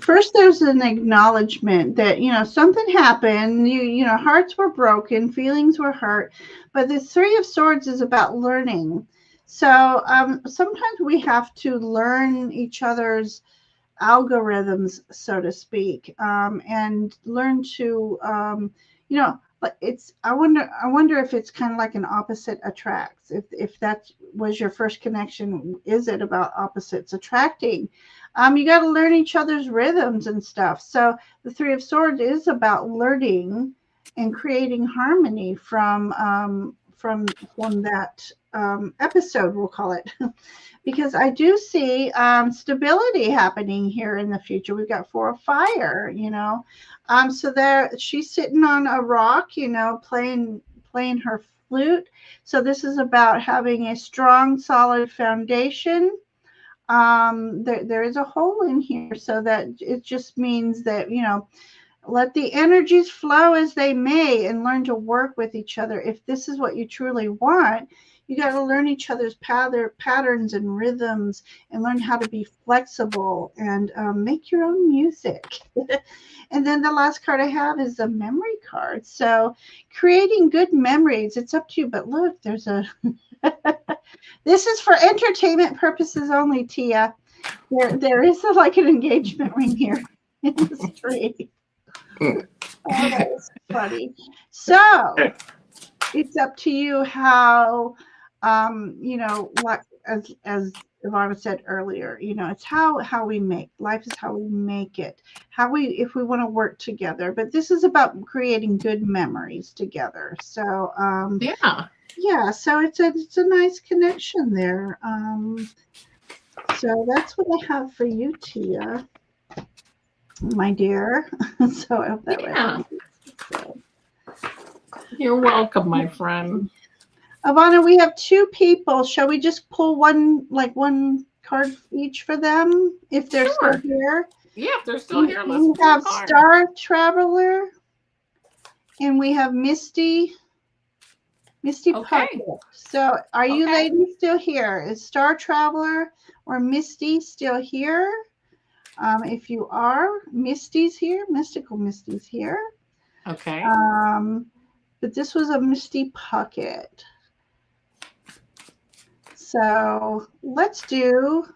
first there's an acknowledgement that something happened. Hearts were broken, feelings were hurt, but the Three of Swords is about learning. So sometimes we have to learn each other's algorithms, so to speak, and learn to but I wonder if it's kind of like an opposite attracts. If that was your first connection, is it about opposites attracting? You got to learn each other's rhythms and stuff. So the Three of Swords is about learning and creating harmony from that episode, we'll call it. Because I do see stability happening here in the future. We've got Four of Fire, so there she's sitting on a rock, playing her flute. So this is about having a strong, solid foundation. There is a hole in here, so that it just means that let the energies flow as they may, and learn to work with each other. If this is what you truly want, you got to learn each other's patterns and rhythms, and learn how to be flexible and make your own music. And then the last card I have is the memory card. So creating good memories, it's up to you. But look, there's a this is for entertainment purposes only, Tia. There is like an engagement ring here in the tree. Oh, that was funny. So it's up to you how, like as Ivana said earlier, it's how we make life, is how we make it, if we want to work together. But this is about creating good memories together. So yeah, so it's a nice connection there. So that's what I have for you, Tia, my dear. So I hope that resonates. So. You're welcome, my friend. Avana, we have two people. Shall we just pull one card each for them if they're still here? Yeah, if they're still here, let's we have Star Traveler, and we have Misty Puckett. So are you ladies still here? Is Star Traveler or Misty still here? If you are, Misty's here. Mystical Misty's here. Okay. But this was a Misty Puckett. So let's do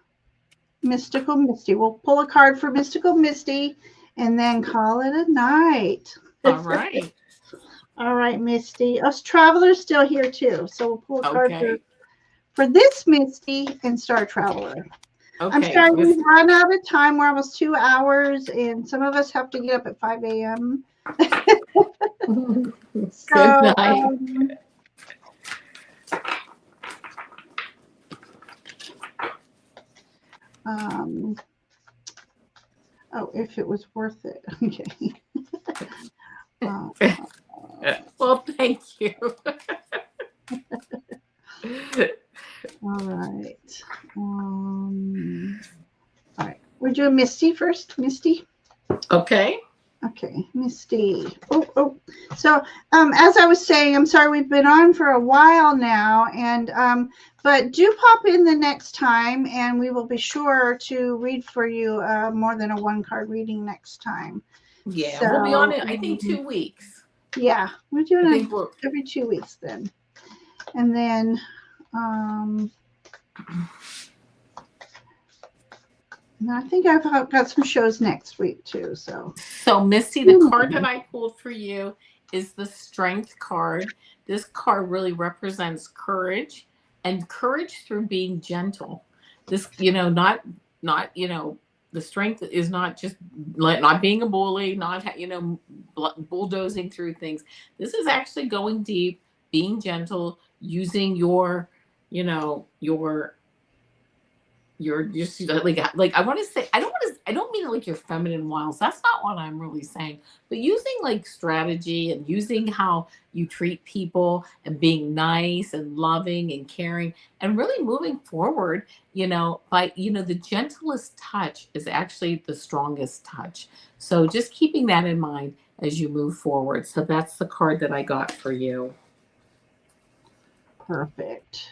Mystical Misty. We'll pull a card for Mystical Misty and then call it a night. All right. All right, Misty. Us Traveler's still here too. So we'll pull a card for this Misty and Star Traveler. Okay. I'm sorry, we've run out of time. We're almost 2 hours, and some of us have to get up at 5 a.m. So, Oh, if it was worth it. Okay. Uh, Well, thank you. all right. All right. We're doing Misty first. Misty. Okay. Okay, Misty. Oh. So, as I was saying, I'm sorry we've been on for a while now, and but do pop in the next time, and we will be sure to read for you more than a one card reading next time. Yeah, we'll be on So, it. I think 2 weeks. yeah, we're doing I it think we're. every 2 weeks then, and then. And I think I've got some shows next week too. So Misty, the card that I pulled for you is the Strength card. This card really represents courage, and courage through being gentle. This, the strength is not just not being a bully, not bulldozing through things. This is actually going deep, being gentle, using you're just like I want to say I don't mean it like your feminine wiles. That's not what I'm really saying. But using like strategy and using how you treat people and being nice and loving and caring and really moving forward, by the gentlest touch is actually the strongest touch. So just keeping that in mind as you move forward. So that's the card that I got for you. Perfect.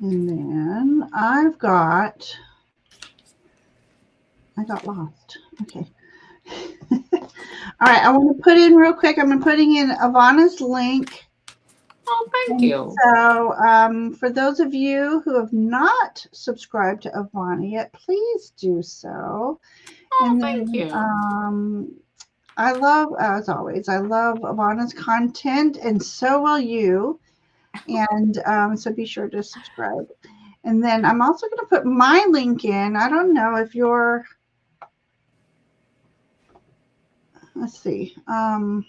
And then I got lost. Okay. All right. I want to put in real quick. I'm putting in Avana's link. Oh, thank you. So, for those of you who have not subscribed to Avana yet, please do so. Oh, and thank then, you. I love, as always, I love Avana's content, and so will you. And so be sure to subscribe. And then I'm also going to put my link in. I don't know if you're, let's see. I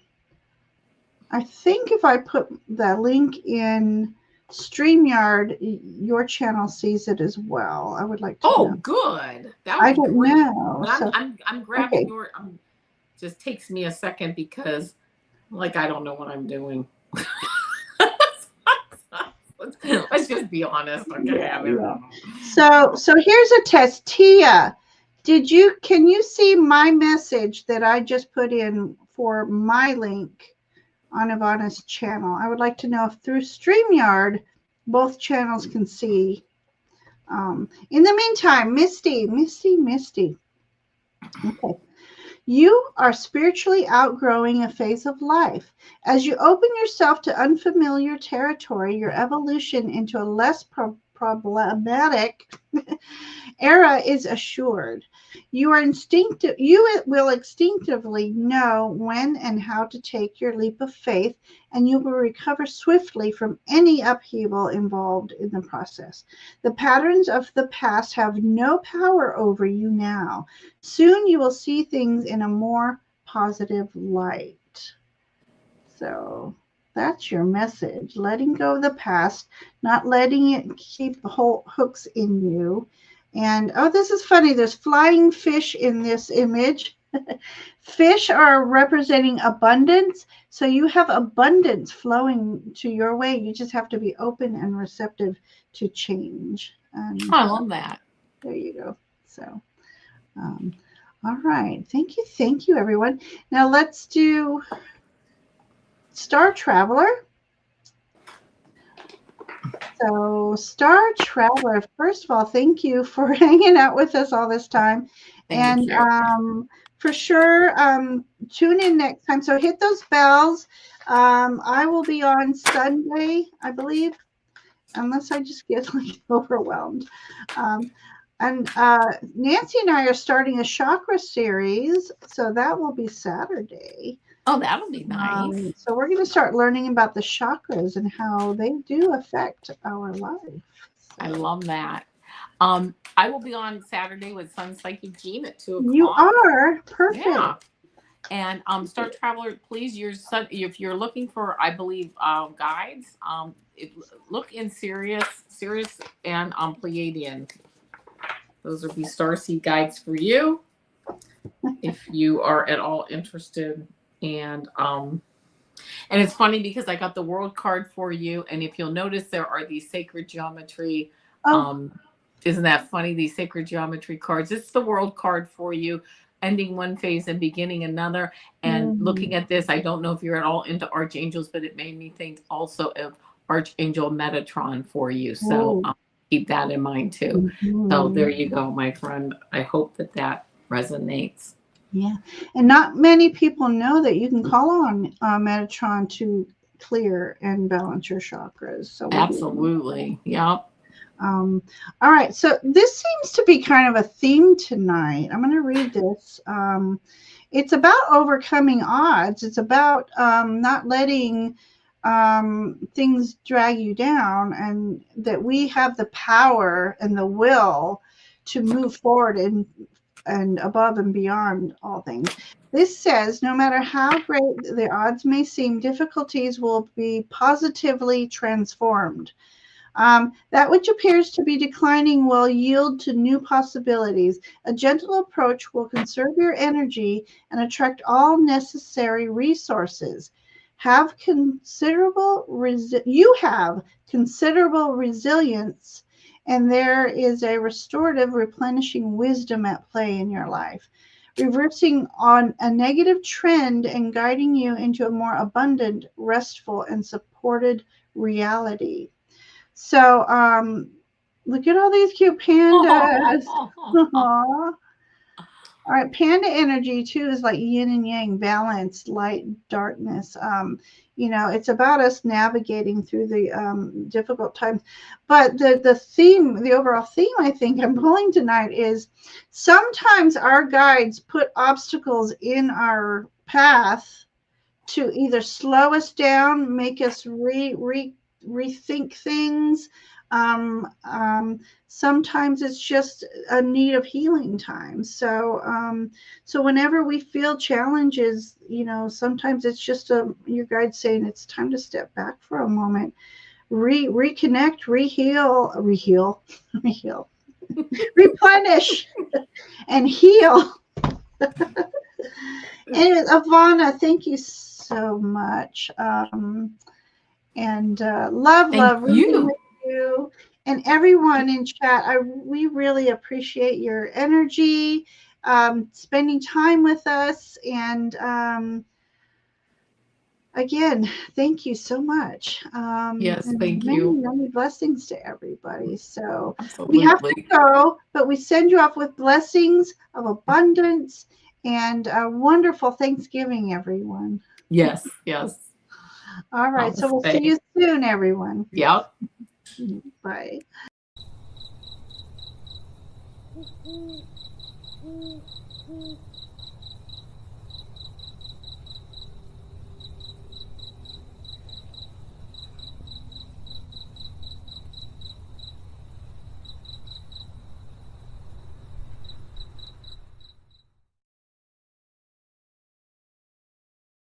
think if I put the link in StreamYard, your channel sees it as well. I would like to know. Good. That would I be don't great. know. But So, I'm grabbing okay. your. Just takes me a second because, like, I don't know what I'm doing. Let's just be honest, okay? Yeah. So here's a test. Tia, can you see my message that I just put in for my link on Ivana's channel? I would like to know if through StreamYard, both channels can see. In the meantime, Misty. Okay. You are spiritually outgrowing a phase of life. As you open yourself to unfamiliar territory, your evolution into a less problematic era is assured. You will instinctively know when and how to take your leap of faith, and you will recover swiftly from any upheaval involved in the process. The patterns of the past have no power over you now. Soon you will see things in a more positive light. So that's your message. Letting go of the past, not letting it keep hooks in you. And oh, this is funny. There's flying fish in this image. Fish are representing abundance. So you have abundance flowing to your way. You just have to be open and receptive to change. And I love that. there you go. So, all right. Thank you, everyone. Now let's do Star Traveler. So, Star Traveler, first of all, thank you for hanging out with us all this time. Thank you. For sure, tune in next time. So, hit those bells. I will be on Sunday, I believe, unless I just get like overwhelmed. And Nancy and I are starting a chakra series, so that will be Saturday. Oh, that'll be nice. So we're going to start learning about the chakras and how they do affect our life. So. I love that. I will be on Saturday with Sun Psychic Jean at 2:00. You are perfect. Yeah. And Star Traveler, please, if you're looking for, I believe, guides, look in Sirius and Pleiadian. Those would be starseed guides for you if you are at all interested. And it's funny because I got the world card for you, and if you'll notice, there are these sacred geometry. Isn't that funny? These sacred geometry cards. It's the world card for you, ending one phase and beginning another. And looking at this, I don't know if you're at all into archangels, but it made me think also of Archangel Metatron for you. So keep that in mind too. So there you go, my friend. I hope that resonates. Yeah, and not many people know that you can call on Metatron to clear and balance your chakras. So absolutely, yep. All right, so this seems to be kind of a theme tonight. I'm going to read this. It's about overcoming odds. It's about not letting things drag you down, and that we have the power and the will to move forward and above and beyond all things. This says, no matter how great the odds may seem, difficulties will be positively transformed. That which appears to be declining will yield to new possibilities. A gentle approach will conserve your energy and attract all necessary resources. You have considerable resilience, and there is a restorative, replenishing wisdom at play in your life, reversing on a negative trend and guiding you into a more abundant, restful, and supported reality. So, look at all these cute pandas. All right, panda energy too is like yin and yang, balance, light, darkness. It's about us navigating through the difficult times. But the theme, the overall theme, I think I'm pulling tonight is sometimes our guides put obstacles in our path to either slow us down, make us rethink things. Sometimes it's just a need of healing time. So whenever we feel challenges, sometimes it's just your guide saying it's time to step back for a moment, reconnect, reheal, replenish, and heal. Anyways, Avana, thank you so much. And love reading with you and everyone in chat. We really appreciate your energy, spending time with us, and again, thank you so much. Yes, and thank many, you. many blessings to everybody. So absolutely. We have to go, but we send you off with blessings of abundance and a wonderful Thanksgiving, everyone. Yes. All right. So we'll see you soon, everyone. Yep. Bye.